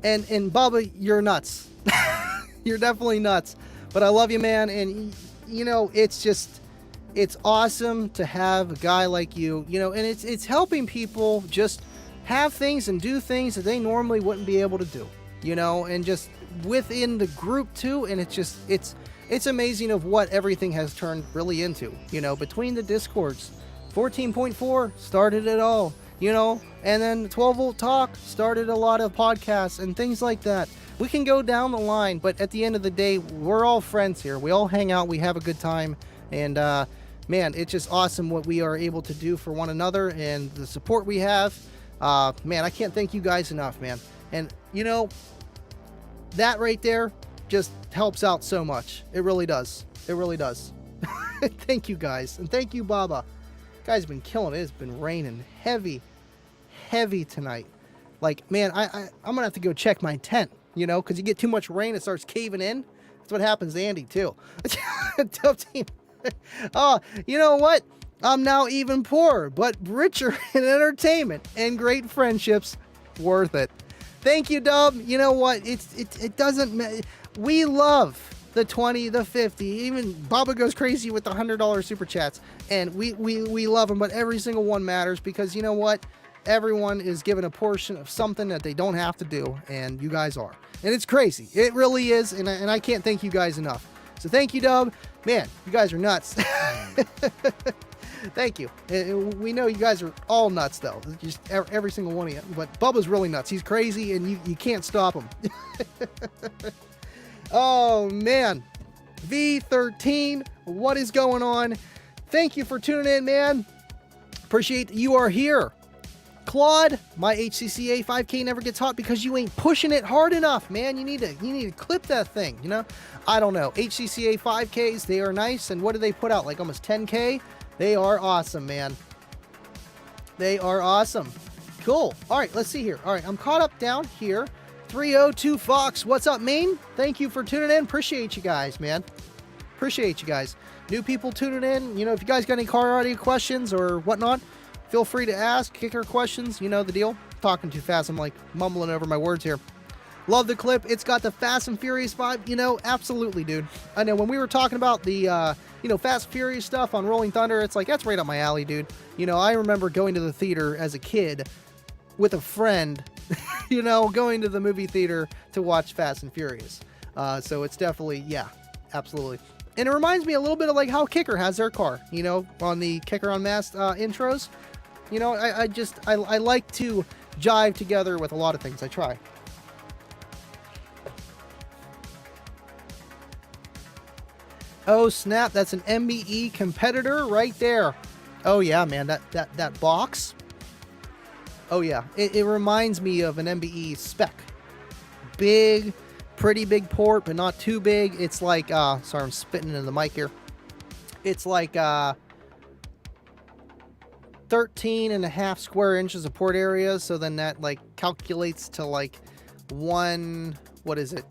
S1: And Bubba, you're nuts. You're definitely nuts. But I love you, man. And, you know, it's awesome to have a guy like you, you know, and it's helping people just have things and do things that they normally wouldn't be able to do, you know, and just within the group too. And it's amazing of what everything has turned really into, you know, between the Discords. 14.4 started it all, you know, and then 12 Volt Talk started a lot of podcasts and things like that. We can go down the line, but at the end of the day, we're all friends here. We all hang out, we have a good time, and man, it's just awesome what we are able to do for one another and the support we have. Man, I can't thank you guys enough, man. And you know, that right there just helps out so much. It really does. It really does. Thank you guys. And thank you, Baba. You guys have been killing it. It's been raining heavy tonight. Like, man, I'm gonna have to go check my tent, you know, because you get too much rain, it starts caving in. That's what happens to Andy too. Tough team. Oh, you know what? I'm now even poorer, but richer in entertainment and great friendships. Worth it. Thank you, Dub. You know what? It doesn't. We love the 20, the 50. Even Baba goes crazy with the $100 super chats, and we love them. But every single one matters because you know what? Everyone is given a portion of something that they don't have to do, and you guys are. And it's crazy. It really is, and I can't thank you guys enough. So thank you, Dub. Man, you guys are nuts. Thank you. We know you guys are all nuts, though. Just every single one of you. But Bubba's really nuts. He's crazy, and you can't stop him. Oh, man. V13, what is going on? Thank you for tuning in, man. Appreciate that you are here. Claude, my HCCA 5K never gets hot because you ain't pushing it hard enough, man. You need to clip that thing, you know? I don't know. HCCA 5Ks, they are nice. And what do they put out? Like almost 10K? They are awesome, man. They are awesome. Cool. All right, let's see here. All right, I'm caught up down here. 302 Fox, what's up, Maine? Thank you for tuning in. Appreciate you guys, man. Appreciate you guys. New people tuning in. You know, if you guys got any car audio questions or whatnot, feel free to ask, kicker questions, you know the deal. Talking too fast, I'm like mumbling over my words here. Love the clip. It's got the Fast and Furious vibe, you know, absolutely, dude. I know when we were talking about the, you know, Fast and Furious stuff on Rolling Thunder, it's like, that's right up my alley, dude. You know, I remember going to the theater as a kid with a friend, you know, going to the movie theater to watch Fast and Furious. So it's definitely, yeah, absolutely. And it reminds me a little bit of like how Kicker has their car, you know, on the Kicker Unmasked intros. You know, I like to jive together with a lot of things. I try. Oh snap, that's an MBE competitor right there. Oh yeah, man, that box. Oh yeah, it reminds me of an MBE spec. Big, pretty big port, but not too big. It's like, sorry, I'm spitting into the mic here. It's like 13.5 square inches of port area. So then that like calculates to like what is it?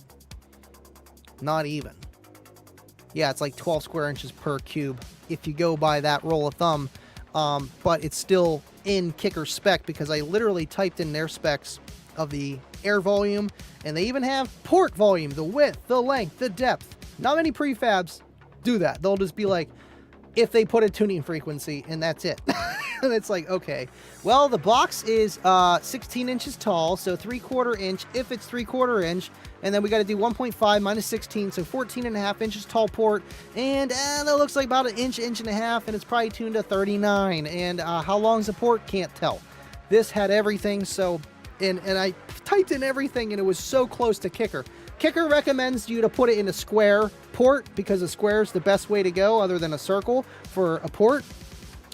S1: Not even. Yeah, it's like 12 square inches per cube if you go by that rule of thumb. But it's still in Kicker spec because I literally typed in their specs of the air volume, and they even have port volume, the width, the length, the depth. Not many prefabs do that. They'll just be like, if they put a tuning frequency, and that's it. And it's like, okay, well, the box is 16 inches tall, so 3/4 inch if it's 3/4 inch, and then we got to do 1.5 minus 16, so 14.5 inches tall port, and that looks like about an inch and a half, and it's probably tuned to 39. And how long's the port? Can't tell. This had everything, so and I typed in everything, and it was so close to Kicker. Kicker recommends you to put it in a square port because a square is the best way to go other than a circle for a port.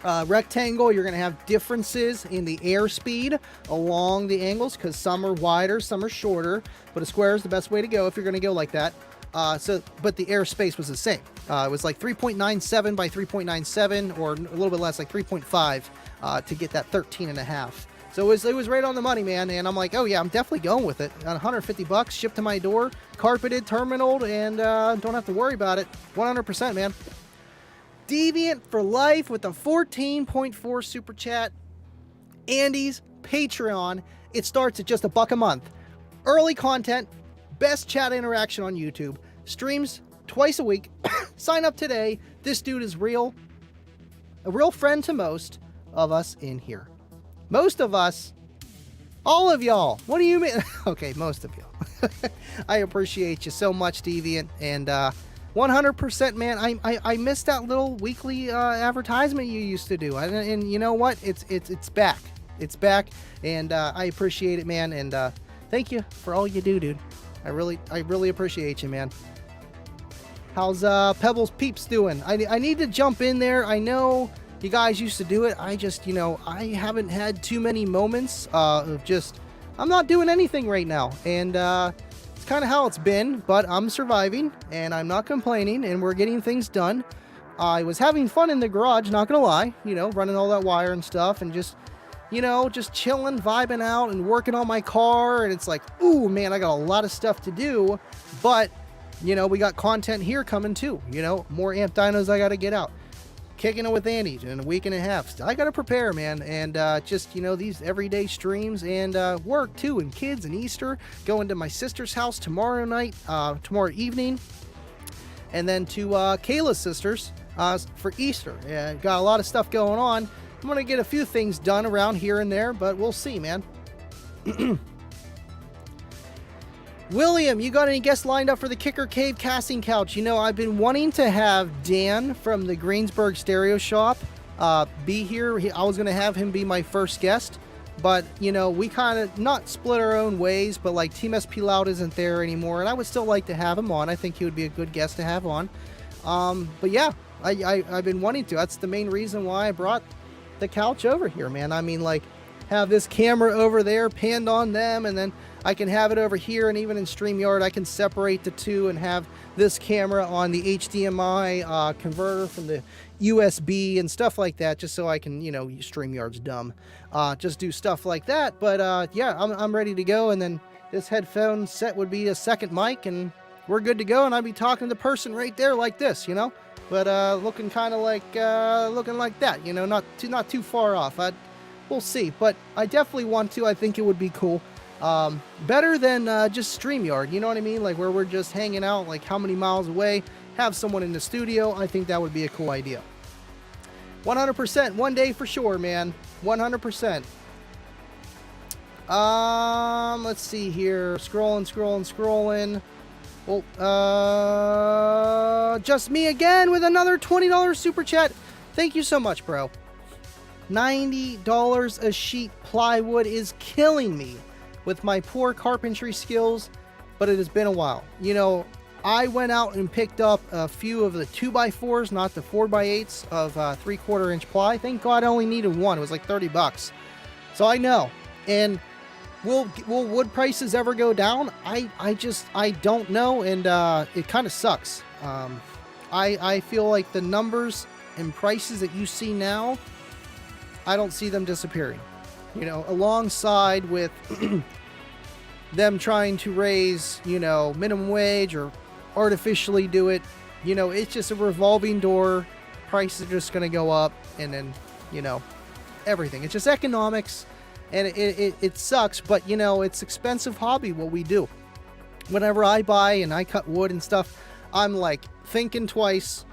S1: Rectangle, you're going to have differences in the airspeed along the angles because some are wider, some are shorter, but a square is the best way to go if you're going to go like that. But the airspace was the same. It was like 3.97 by 3.97 or a little bit less, like 3.5 to get that 13.5. So it was right on the money, man. And I'm like, oh yeah, I'm definitely going with it. $150 shipped to my door, carpeted, terminaled, and don't have to worry about it. 100%, man. Deviant for life with a 14.4 super chat. Andy's Patreon. It starts at just $1 a month. Early content, best chat interaction on YouTube. Streams twice a week. Sign up today. This dude is real. A real friend to most of us in here. Most of us, all of y'all. What do you mean? Okay, most of y'all. I appreciate you so much, Deviant. And 100%, man. I missed that little weekly advertisement you used to do. And you know what? It's back. It's back. And I appreciate it, man. And thank you for all you do, dude. I really appreciate you, man. How's Pebbles Peeps doing? I need to jump in there. I know you guys used to do it. I just, I haven't had too many moments of just, I'm not doing anything right now. And it's kind of how it's been, but I'm surviving and I'm not complaining and we're getting things done. I was having fun in the garage, not gonna lie, running all that wire and stuff and just, just chilling, vibing out and working on my car. And it's like, ooh, man, I got a lot of stuff to do, but we got content here coming too, more amp dynos I got to get out. Kicking it with Andy in a week and a half. I got to prepare, man. And just, these everyday streams and work too, and kids and Easter. Going to my sister's house tomorrow night, tomorrow evening. And then to Kayla's sister's for Easter. Yeah, got a lot of stuff going on. I'm going to get a few things done around here and there, but we'll see, man. William, you got any guests lined up for the Kicker Cave casting couch? I've been wanting to have Dan from the Greensburg Stereo Shop be here. I was going to have him be my first guest, but, we kind of not split our own ways, but like Team SP Loud isn't there anymore, and I would still like to have him on. I think he would be a good guest to have on. But yeah, I've been wanting to. That's the main reason why I brought the couch over here, man. I mean, like, have this camera over there panned on them, and then I can have it over here, and even in StreamYard I can separate the two and have this camera on the HDMI converter from the USB and stuff like that, just so I can, StreamYard's dumb. Just do stuff like that, but yeah, I'm ready to go, and then this headphone set would be a second mic, and we're good to go, and I'd be talking to the person right there like this, but looking kind of like, looking like that, not too far off. We'll see, but I definitely want to. I think it would be cool. Better than just StreamYard, you know what I mean? Like where we're just hanging out, like how many miles away, have someone in the studio. I think that would be a cool idea. 100%, one day for sure, man. 100%. Let's see here. Scrolling. Well, just me again with another $20 super chat. Thank you so much, bro. $90 a sheet plywood is killing me with my poor carpentry skills, but it has been a while. I went out and picked up a few of the 2x4s, not the 4x8s of 3/4 inch ply. Thank God I only needed one. It was like $30. So I know. And will wood prices ever go down? I don't know, and it kind of sucks. I feel like the numbers and prices that you see now, I don't see them disappearing. Alongside with them trying to raise, minimum wage or artificially do it, it's just a revolving door. Prices are just going to go up, and then, everything. It's just economics, and it sucks, but, it's expensive hobby what we do. Whenever I buy and I cut wood and stuff, I'm like thinking twice,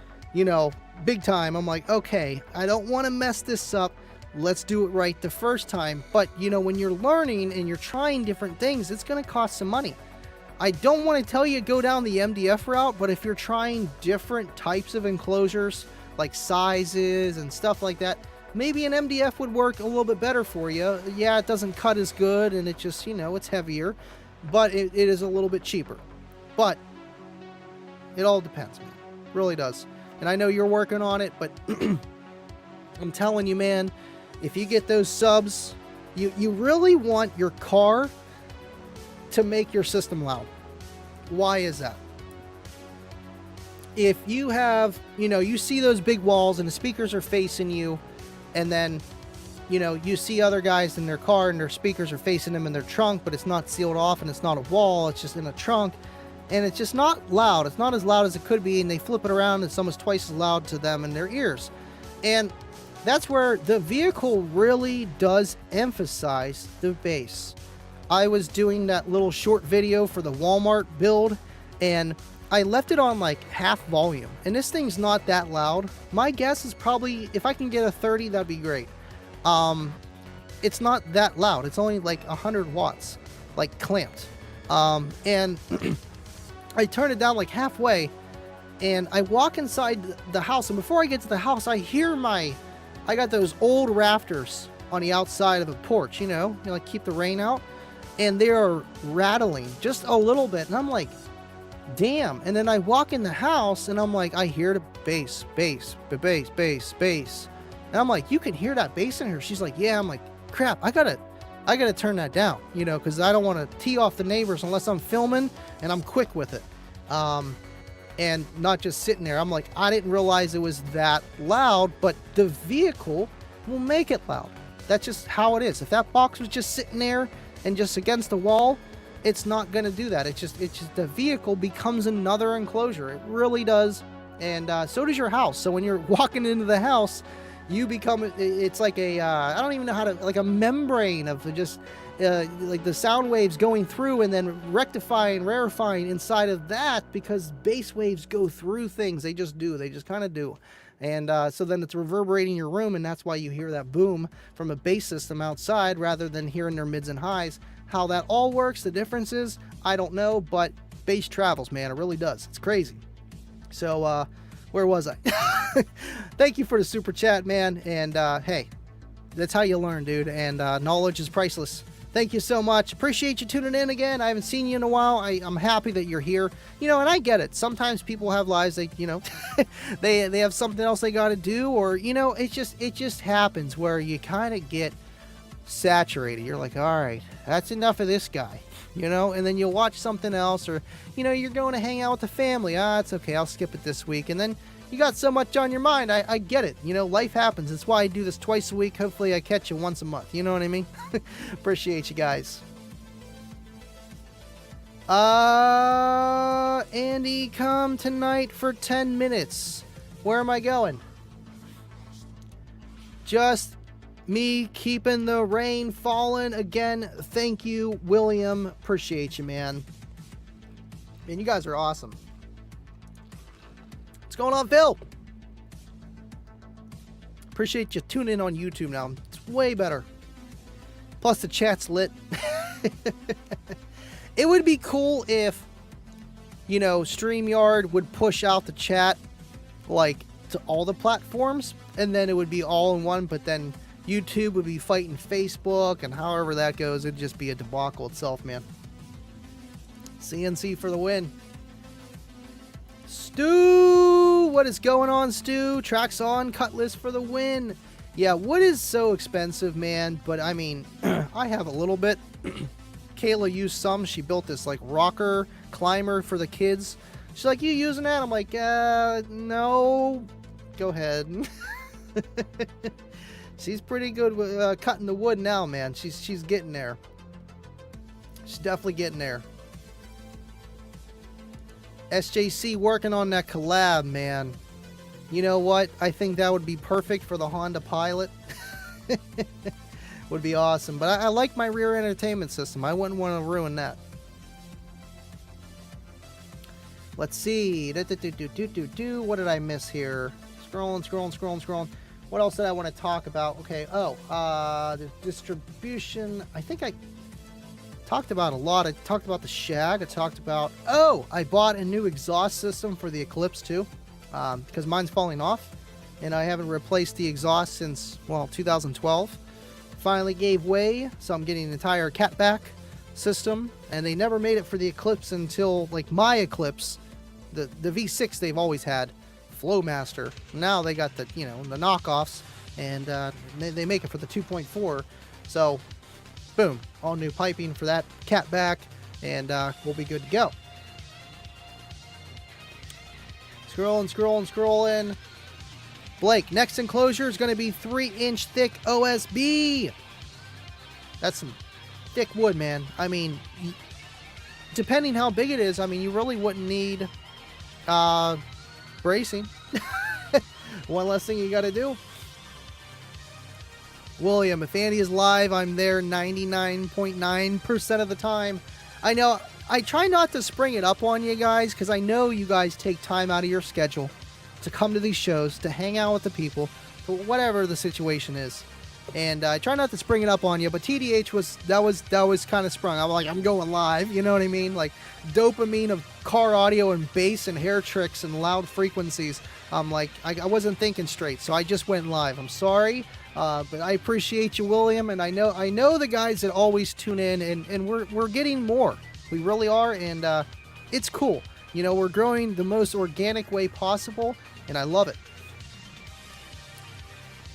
S1: big time. I'm like, okay, I don't want to mess this up. let's do it right the first time. But, you know, when you're learning and you're trying different things, it's going to cost some money. I don't want to tell you go down the MDF route, but if you're trying different types of enclosures, like sizes and stuff like that, maybe an MDF would work a little bit better for you. Yeah, it doesn't cut as good, and it just, you know, it's heavier, but it is a little bit cheaper. But it all depends, man. It really does. And I know you're working on it, but I'm telling you, man, if you get those subs, you really want your car to make your system loud. Why is that? If you have, you know, you see those big walls and the speakers are facing you, and then, you know, you see other guys in their car and their speakers are facing them in their trunk, but it's not sealed off and it's not a wall, it's just in a trunk, and it's just not loud. It's not as loud as it could be, and they flip it around and it's almost twice as loud to them in their ears. And that's where the vehicle really does emphasize the bass. I was doing that little short video for the Walmart build, and I left it on like half volume, and this thing's not that loud. My guess is probably, if I can get a 30, that'd be great. It's not that loud. It's only like 100 watts, like clamped. And I turn it down like halfway, and I walk inside the house, and before I get to the house, I hear I got those old rafters on the outside of the porch, you know, like keep the rain out, and they are rattling just a little bit, and I'm like, damn. And then I walk in the house, and I'm like, I hear the bass, bass, bass, bass, bass, and I'm like, you can hear that bass in here? She's like, yeah. I'm like, crap, I gotta turn that down, you know, because I don't want to tee off the neighbors unless I'm filming and I'm quick with it, and not just sitting there. I'm like, I didn't realize it was that loud, but the vehicle will make it loud. That's just how it is. If that box was just sitting there and just against the wall, it's not going to do that. It's just the vehicle becomes another enclosure. It really does. And so does your house. So when you're walking into the house, you become, it's like a, I don't even know how to, like a membrane of just like the sound waves going through and then rectifying, rarefying inside of that, because bass waves go through things. They just do. They just kind of do. And so then it's reverberating your room, and that's why you hear that boom from a bass system outside rather than hearing their mids and highs. How that all works, the differences, I don't know, but bass travels, man. It really does. It's crazy. So, where was I? Thank you for the super chat, man. And hey, that's how you learn, dude. And knowledge is priceless. Thank you so much. Appreciate you tuning in again. I haven't seen you in a while. I'm happy that you're here. You know, and I get it. Sometimes people have lives. They, you know, they have something else they got to do, or you know, it just happens where you kind of get saturated. You're like, all right, that's enough of this guy, you know. And then you'll watch something else, or you know, you're going to hang out with the family. It's okay. I'll skip it this week. And then you got so much on your mind. I get it. You know, life happens. That's why I do this twice a week. Hopefully I catch you once a month. You know what I mean? Appreciate you guys. Andy, come tonight for 10 minutes. Where am I going? Just me keeping the rain falling again. Thank you, William. Appreciate you, man. Man, you guys are awesome. What's going on, Phil? Appreciate you tuning in on YouTube now. It's way better. Plus the chat's lit. It would be cool if, you know, StreamYard would push out the chat like to all the platforms, and then it would be all in one, but then YouTube would be fighting Facebook, and however that goes, it'd just be a debacle itself, man. CNC for the win. Stu, what is going on, Stu? Tracks on, Cutlass for the win. Yeah, wood is so expensive, man, but I mean, I have a little bit. Kayla used some. She built this like rocker climber for the kids. She's like, you using that? I'm like, no. Go ahead. She's pretty good with cutting the wood now, man. She's getting there. She's definitely getting there. SJC working on that collab, man. You know what? I think that would be perfect for the Honda Pilot. Would be awesome. But I like my rear entertainment system. I wouldn't want to ruin that. Let's see. What did I miss here? Scrolling. What else did I want to talk about? Okay, the distribution. I think I talked about a lot. I talked about the Shag. I talked about, I bought a new exhaust system for the Eclipse too, because mine's falling off, and I haven't replaced the exhaust since, 2012. Finally gave way, so I'm getting an entire catback system, and they never made it for the Eclipse until, like, my Eclipse, the V6 they've always had, Flowmaster. Now they got the, the knockoffs, and they make it for the 2.4, so boom, all new piping for that catback, and we'll be good to go. Scrolling. Blake, next enclosure is going to be 3-inch thick OSB. That's some thick wood, man. I mean, depending how big it is, I mean, you really wouldn't need bracing. One less thing you got to do. William, if Andy is live, I'm there 99.9% of the time. I know, I try not to spring it up on you guys, because I know you guys take time out of your schedule to come to these shows, to hang out with the people, for whatever the situation is. And I try not to spring it up on you, but TDH was kind of sprung. I'm like, I'm going live, you know what I mean? Like, dopamine of car audio and bass and hair tricks and loud frequencies. I'm like, I wasn't thinking straight, so I just went live. I'm sorry. But I appreciate you, William, and I know the guys that always tune in, and we're getting more. We really are, and it's cool. We're growing the most organic way possible, and I love it.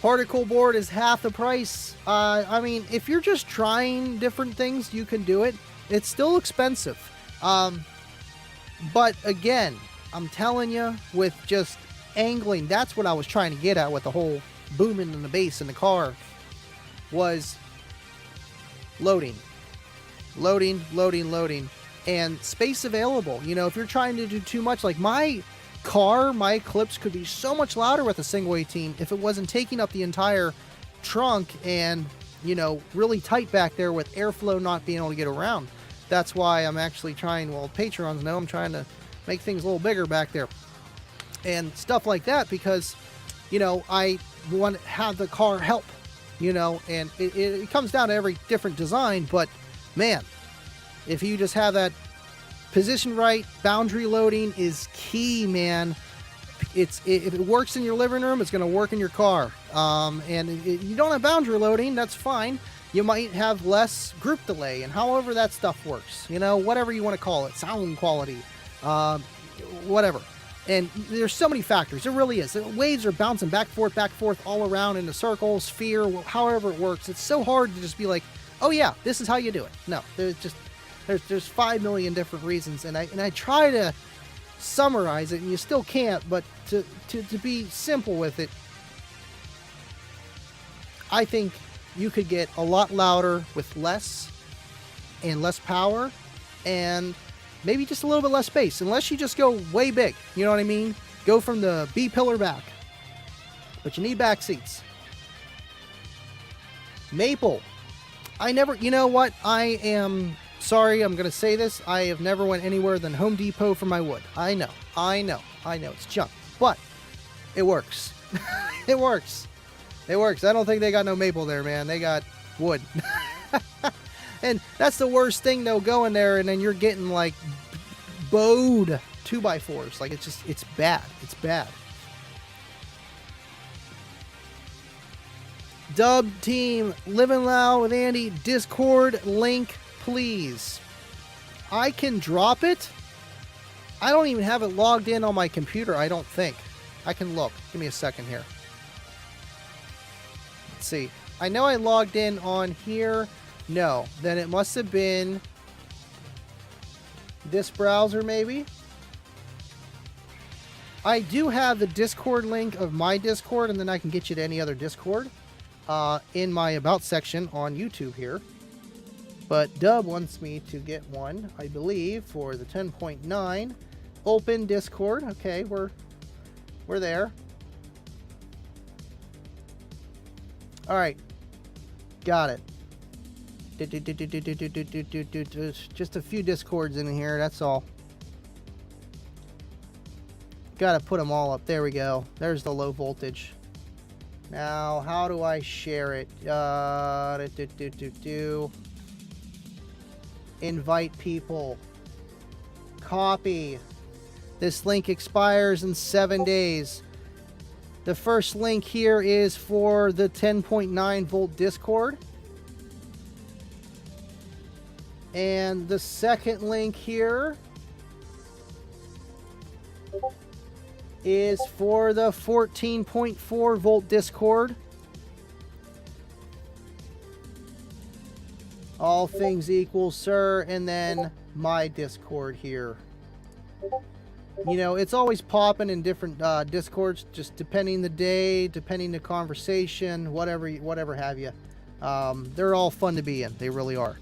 S1: Particle board is half the price. I mean, if you're just trying different things, you can do it. It's still expensive. But again, I'm telling you, with just angling, that's what I was trying to get at with the whole booming in the bass in the car, was loading, and space available. If you're trying to do too much, like my Eclipse could be so much louder with a single 18 if it wasn't taking up the entire trunk and, really tight back there with airflow not being able to get around. That's why I'm actually trying, Patrons know I'm trying to make things a little bigger back there and stuff like that, because, I want to have the car help, and it comes down to every different design, but man, if you just have that position right, boundary loading is key, man. If it works in your living room, it's going to work in your car. And if you don't have boundary loading, that's fine. You might have less group delay, and however that stuff works, whatever you want to call it, sound quality, whatever. And there's so many factors. It really is. The waves are bouncing back, forth, all around in a circle, sphere, however it works. It's so hard to just be like, oh yeah, this is how you do it. No, there's 5 million different reasons, and I try to summarize it, and you still can't, but to be simple with it, I think you could get a lot louder with less power, and maybe just a little bit less space, unless you just go way big, you know what I mean? Go from the B pillar back, but you need back seats. Maple, I never, I am sorry, I'm going to say this, I have never went anywhere than Home Depot for my wood. I know, it's junk, but it works. It works. I don't think they got no maple there, man. They got wood. And that's the worst thing, though, going there, and then you're getting, like, bowed 2x4s. Like, it's bad. It's bad. Dub team, Living Loud with Andy, Discord link, please. I can drop it. I don't even have it logged in on my computer, I don't think. I can look. Give me a second here. Let's see. I know I logged in on here. No. Then it must have been this browser, maybe. I do have the Discord link of my Discord, and then I can get you to any other Discord in my About section on YouTube here. But Dub wants me to get one, I believe, for the 10.9. Open Discord. Okay, we're there. Alright. Got it. Just a few Discords in here, that's all. Gotta put them all up. There we go. There's the low voltage. Now, how do I share it? Invite people. Copy. This link expires in 7 days. The first link here is for the 10.9 volt Discord. And the second link here is for the 14.4 volt Discord. All things equal, sir. And then my Discord here. You know, it's always popping in different Discords, just depending the day, depending the conversation, whatever have you. They're all fun to be in. They really are.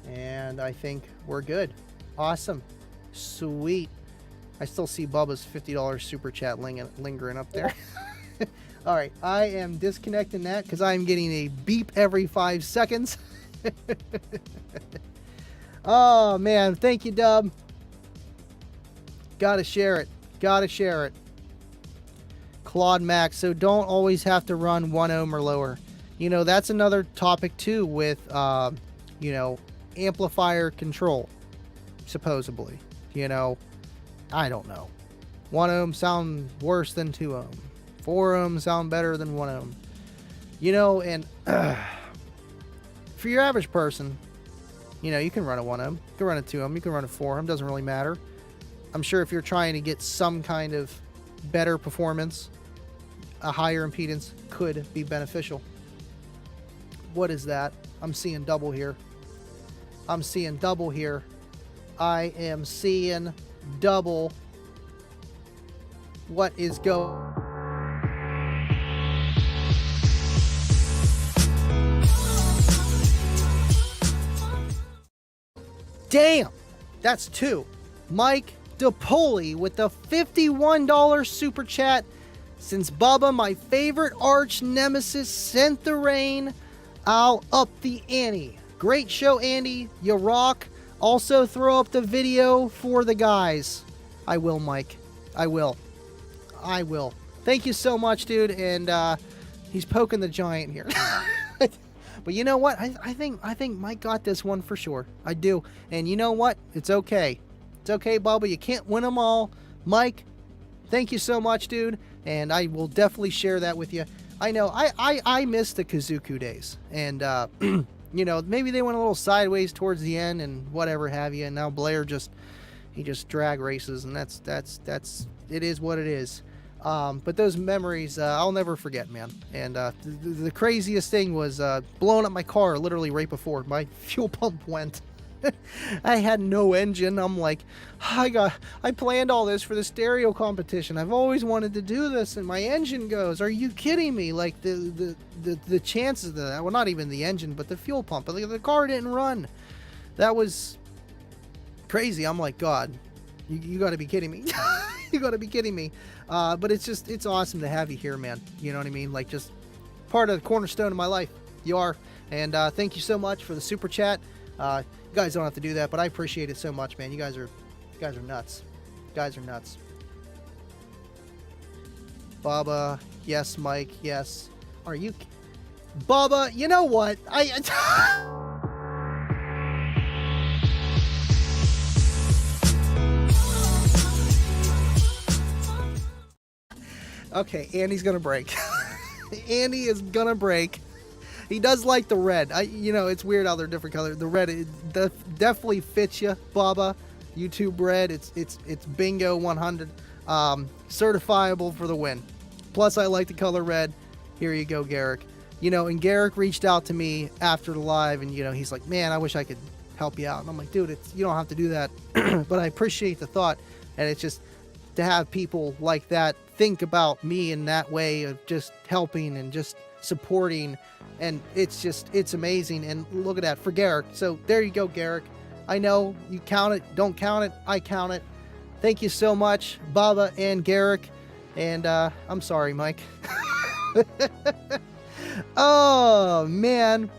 S1: And I think we're good. Awesome. Sweet. I still see Bubba's $50 super chat lingering up there. All right, I am disconnecting that because I'm getting a beep every 5 seconds. Oh, man. Thank you, Dub. Gotta share it. Gotta share it. Claude Max. So don't always have to run 1 ohm or lower. You know, that's another topic, too, with, you know, amplifier control. Supposedly. You know, I don't know. 1 ohm sound worse than 2 ohm. 4 ohm sound better than 1 ohm. You know, and for your average person, you know, you can run a 1 ohm, you can run a 2 ohm, you can run a 4 ohm, doesn't really matter. I'm sure if you're trying to get some kind of better performance, a higher impedance could be beneficial. What is that? I'm seeing double here. I'm seeing double here. I am seeing double. What is going? Damn, that's 2. Mike DePoli with the $51 super chat. Since Bubba, my favorite arch nemesis, sent the rain, I'll up the ante. Great show, Andy. You rock. Also, throw up the video for the guys. I will, Mike. I will. I will. Thank you so much, dude. And he's poking the giant here. But you know what? I think Mike got this one for sure. I do. And you know what? It's okay. It's okay, Bubba. You can't win them all. Mike, thank you so much, dude. And I will definitely share that with you. I know. I miss the Kazuku days. And, you know, maybe they went a little sideways towards the end and whatever have you. And now Blair just drag races. And that's it is what it is. But those memories, I'll never forget, man. And the craziest thing was blowing up my car literally right before my fuel pump went. I had no engine. I'm like, I planned all this for the stereo competition. I've always wanted to do this, and my engine goes. Are you kidding me? Like the chances of that. Well, not even the engine, but the fuel pump. But the car didn't run. That was crazy. I'm like, God, you got to be kidding me. You got to be kidding me. But it's awesome to have you here, man. You know what I mean? Like, just part of the cornerstone of my life. You are. And thank you so much for the super chat. You guys don't have to do that, but I appreciate it so much, man. You guys are nuts. You guys are nuts. Bubba, yes. Mike, yes. Are you, Bubba? You know what? Okay, Andy's gonna break. Andy is gonna break. He does like the red. You know, it's weird how they're different colors. The red, it definitely fits you, Bubba. YouTube red. It's bingo 100. Certifiable for the win. Plus, I like the color red. Here you go, Garrick. You know, and Garrick reached out to me after the live, and you know, he's like, "Man, I wish I could help you out." And I'm like, "Dude, you don't have to do that." But I appreciate the thought, and it's just to have people like that think about me in that way of just helping and just supporting, and it's amazing. And look at that for Garrick. So there you go, Garrick. I know you count it, don't count it, I count it. Thank you so much, Baba and Garrick. And I'm sorry, Mike. Oh man,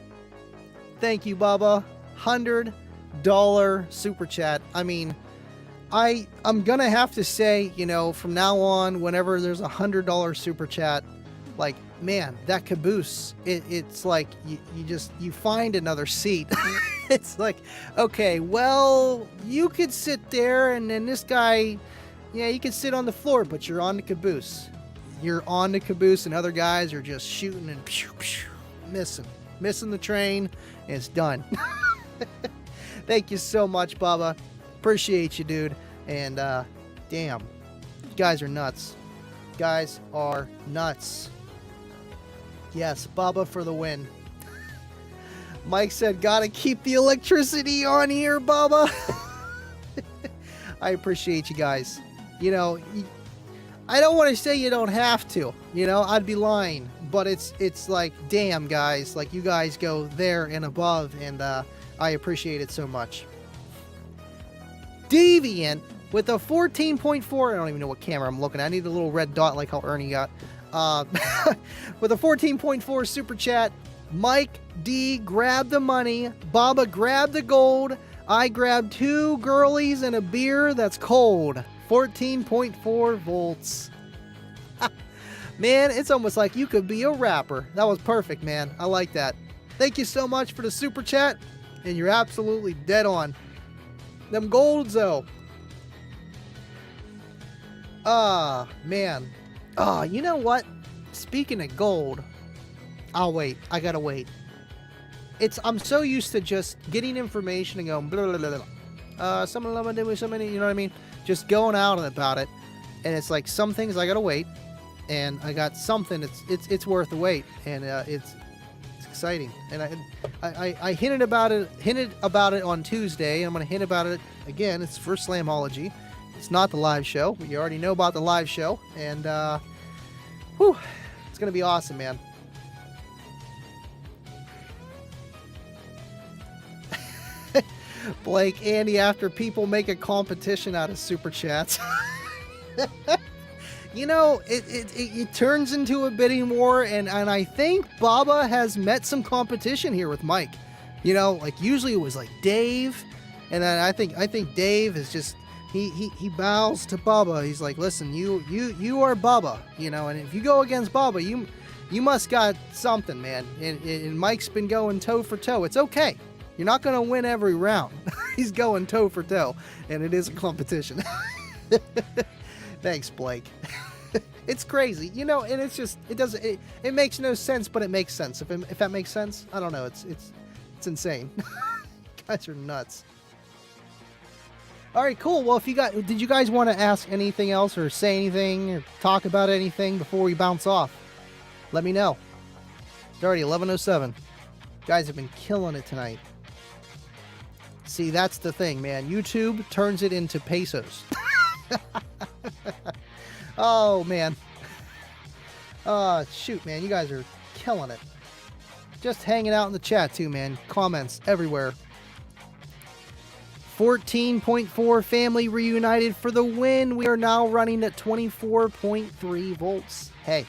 S1: thank you, Baba. $100 super chat. I mean, I'm gonna have to say, you know, from now on, whenever there's $100 super chat, like, man, that caboose, it's like you find another seat. It's like, okay, well, you could sit there, and then this guy, yeah, you could sit on the floor, but you're on the caboose. You're on the caboose, and other guys are just shooting and missing the train, and it's done. Thank you so much, Bubba. Appreciate you, dude. And damn, you guys are nuts. Guys are nuts. Yes, Bubba for the win. Mike said, gotta keep the electricity on here, Bubba. I appreciate you guys. You know, I don't want to say you don't have to. You know, I'd be lying. But it's like, damn, guys. Like, you guys go there and above, and I appreciate it so much. Deviant with a 14.4. I don't even know what camera I'm looking at. I need a little red dot like how Ernie got. With a 14.4 super chat. Mike D grabbed the money. Baba grabbed the gold. I grabbed 2 girlies and a beer that's cold. 14.4 volts. Man, it's almost like you could be a rapper. That was perfect, man. I like that. Thank you so much for the super chat. And you're absolutely dead on. Them golds, though. Ah, man. Ah, you know what? Speaking of gold, I'll wait. I gotta wait. I'm so used to just getting information and going blah, blah, blah, blah. Someone love me, somebody, you know what I mean? Just going out about it. And it's like some things I gotta wait. And I got something it's worth the wait. And it's exciting. And I hinted about it on Tuesday. I'm gonna hint about it again. It's for Slamology. It's not the live show. You already know about the live show. And whew, it's gonna be awesome, man. Blake, Andy, after people make a competition out of super chats. You know, it turns into a bidding war, and I think Baba has met some competition here with Mike. You know, like usually it was like Dave, and then I think Dave is just he bows to Baba. He's like, listen, you are Baba, you know, and if you go against Baba, you must got something, man. And Mike's been going toe for toe. It's okay. You're not going to win every round. He's going toe for toe, and it is a competition. Thanks, Blake. It's crazy, you know, and it's just it makes no sense, but it makes sense. If that makes sense, I don't know. It's insane. Guys are nuts. All right, cool. Well, did you guys want to ask anything else or say anything or talk about anything before we bounce off? Let me know. It's already 11:07. Guys have been killing it tonight. See, that's the thing, man. YouTube turns it into pesos. Oh, man. Shoot, man. You guys are killing it. Just hanging out in the chat, too, man. Comments everywhere. 14.4 family reunited for the win. We are now running at 24.3 volts. Hey,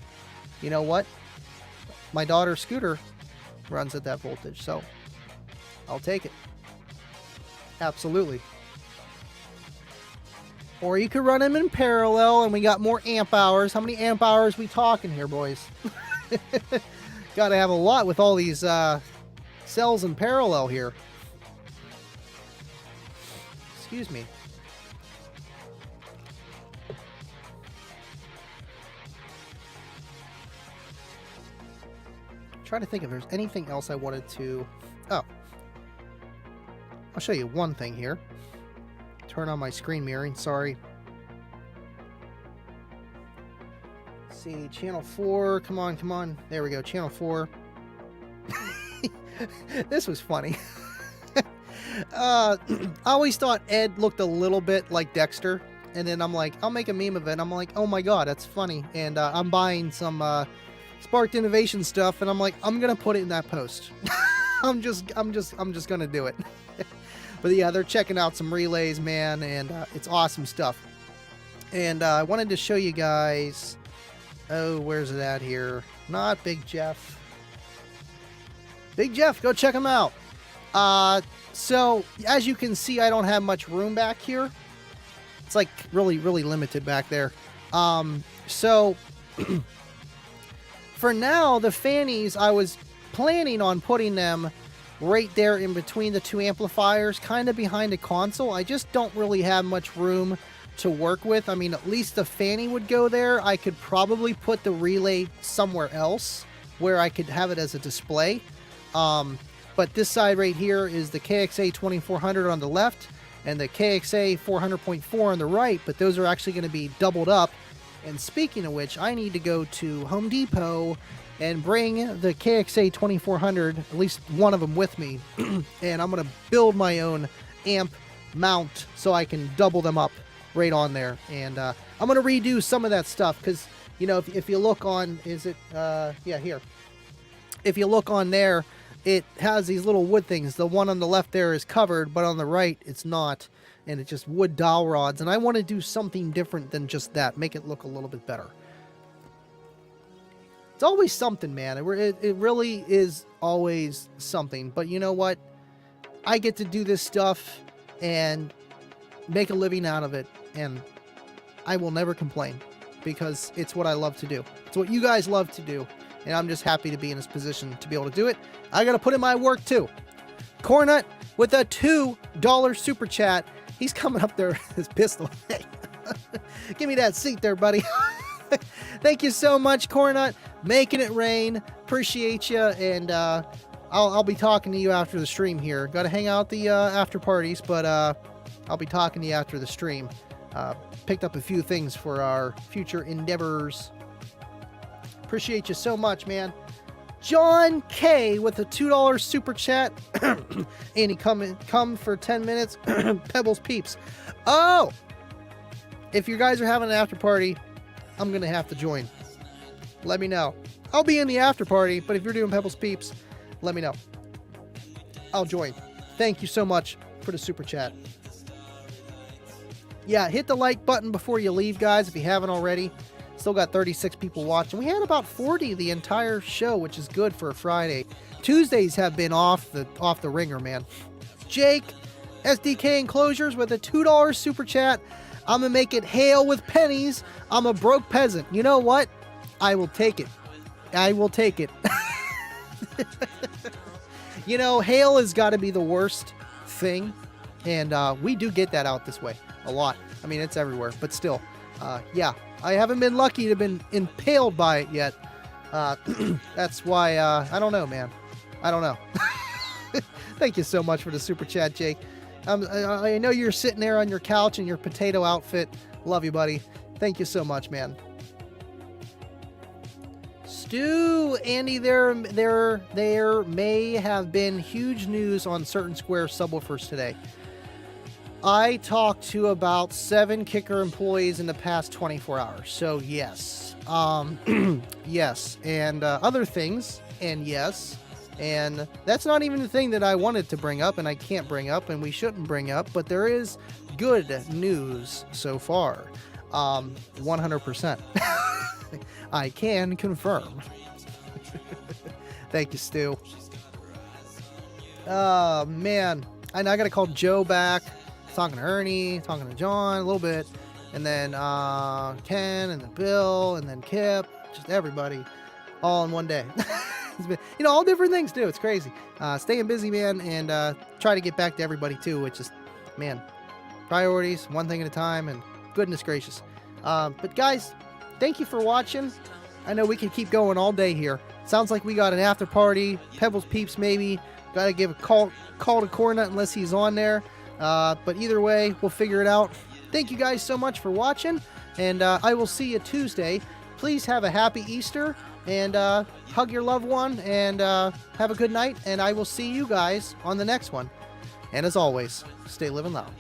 S1: you know what? My daughter Scooter runs at that voltage, so I'll take it. Absolutely. Or you could run them in parallel, and we got more amp hours. How many amp hours we talking here, boys? Gotta have a lot with all these cells in parallel here. Excuse me. I'm trying to think if there's anything else I wanted to... Oh. I'll show you one thing here. Turn on my screen mirroring, sorry. Let's see, channel 4, come on. There we go, channel 4. This was funny. I always thought Ed looked a little bit like Dexter, and then I'm like, I'll make a meme of it. I'm like, oh my god, that's funny. And I'm buying some Sparked Innovation stuff, and I'm like, I'm gonna put it in that post. I'm just gonna do it. But yeah, they're checking out some relays, man, and it's awesome stuff. And I wanted to show you guys. Oh, where's it at here? Not Big Jeff. Big Jeff, go check him out. So as you can see, I don't have much room back here. It's like really, really limited back there. So for now, the fannies, I was planning on putting them right there in between the two amplifiers, kind of behind a console. I just don't really have much room to work with. I mean, at least the fanny would go there. I could probably put the relay somewhere else where I could have it as a display. But this side right here is the KXA 2400 on the left and the KXA 400.4 on the right, but those are actually going to be doubled up. And speaking of which, I need to go to Home Depot and bring the KXA 2400, at least one of them, with me. And I'm going to build my own amp mount so I can double them up right on there. And I'm going to redo some of that stuff because, you know, if you look on, yeah, here. If you look on there, it has these little wood things. The one on the left there is covered, but on the right, it's not. And it's just wood dowel rods. And I want to do something different than just that. Make it look a little bit better. It's always something, man. It really is always something. But you know what? I get to do this stuff and make a living out of it. And I will never complain because it's what I love to do. It's what you guys love to do. And I'm just happy to be in this position to be able to do it. I got to put in my work too. Cornut with a $2 super chat. He's coming up there with his pistol. Hey, give me that seat there, buddy. Thank you so much, Cornut. Making it rain. Appreciate you. And I'll be talking to you after the stream here. Got to hang out the after parties, but I'll be talking to you after the stream. Picked up a few things for our future endeavors. Appreciate you so much, man. John K with a $2 super chat. And he come for 10 minutes. Pebbles Peeps. Oh! If you guys are having an after party, I'm going to have to join. Let me know. I'll be in the after party, but if you're doing Pebbles Peeps, let me know. I'll join. Thank you so much for the super chat. Yeah, hit the like button before you leave, guys, if you haven't already. Still got 36 people watching. We had about 40 the entire show, which is good for a Friday. Tuesdays have been off the ringer, man. Jake, SDK Enclosures with a $2 super chat. I'm going to make it hail with pennies. I'm a broke peasant. You know what? I will take it. I will take it. You know, hail has got to be the worst thing. And we do get that out this way a lot. I mean, it's everywhere. But still, yeah. I haven't been lucky to have been impaled by it yet. That's why, I don't know, man. I don't know. Thank you so much for the super chat, Jake. I know you're sitting there on your couch in your potato outfit. Love you, buddy. Thank you so much, man. Stu, Andy, there may have been huge news on certain Square subwoofers today. I talked to about 7 Kicker employees in the past 24 hours. So yes, yes, and other things, and yes, and that's not even the thing that I wanted to bring up, and I can't bring up, and we shouldn't bring up, but there is good news so far. 100%. I can confirm. Thank you, Stu. Oh, man. And I got to call Joe back. Talking to Ernie, talking to John a little bit, and then Ken, and then Bill, and then Kip, just everybody, all in one day. It's been, you know, all different things too. It's crazy. Staying busy, man, and try to get back to everybody too, which is, man, priorities, one thing at a time, and goodness gracious. But guys, thank you for watching. I know we can keep going all day here. Sounds like we got an after party, Pebbles Peeps maybe. Got to give a call to Cornut unless he's on there. But either way, we'll figure it out. Thank you guys so much for watching, and I will see you Tuesday. Please have a happy Easter, and hug your loved one, and have a good night, and I will see you guys on the next one. And as always, stay living loud.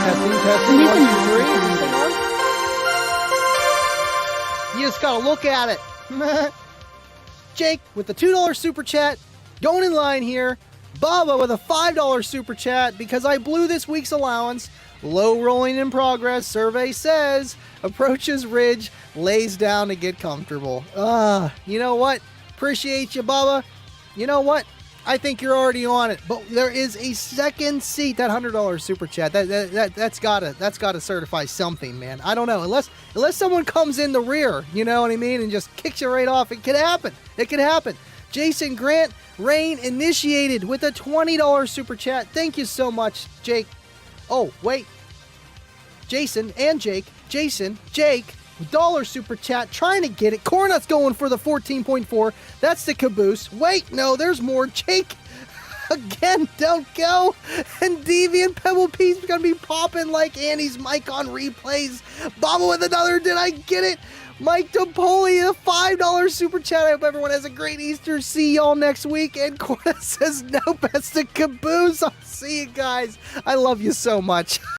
S1: Testing,
S3: Nathan
S1: 1,
S3: has
S1: 2, 3.
S3: found
S1: Come on. You just gotta look at it. Jake with the $2 super chat, going in line here. Baba with a $5 super chat because I blew this week's allowance. Low rolling in progress, survey says. Approaches ridge, lays down to get comfortable. You know what? Appreciate you, Baba. You know what? I think you're already on it, but there is a second seat. That $100 super chat, that's gotta certify something, man. I don't know, unless someone comes in the rear, you know what I mean, and just kicks you right off. It could happen. It could happen. Jason Grant Rain initiated with a $20 super chat. Thank you so much, Jake. Oh wait, Jason and Jake. Jason, Jake. Dollar super chat, trying to get it. Cornut's going for the 14.4. That's the caboose. Wait, no, there's more. Jake, again, don't go. And Deviant Pebble Pete's gonna be popping like Annie's mic on replays. Baba with another. Did I get it? Mike DePoli, a $5 super chat. I hope everyone has a great Easter. See y'all next week. And Cornut says, no, that's the caboose. I'll see you guys. I love you so much.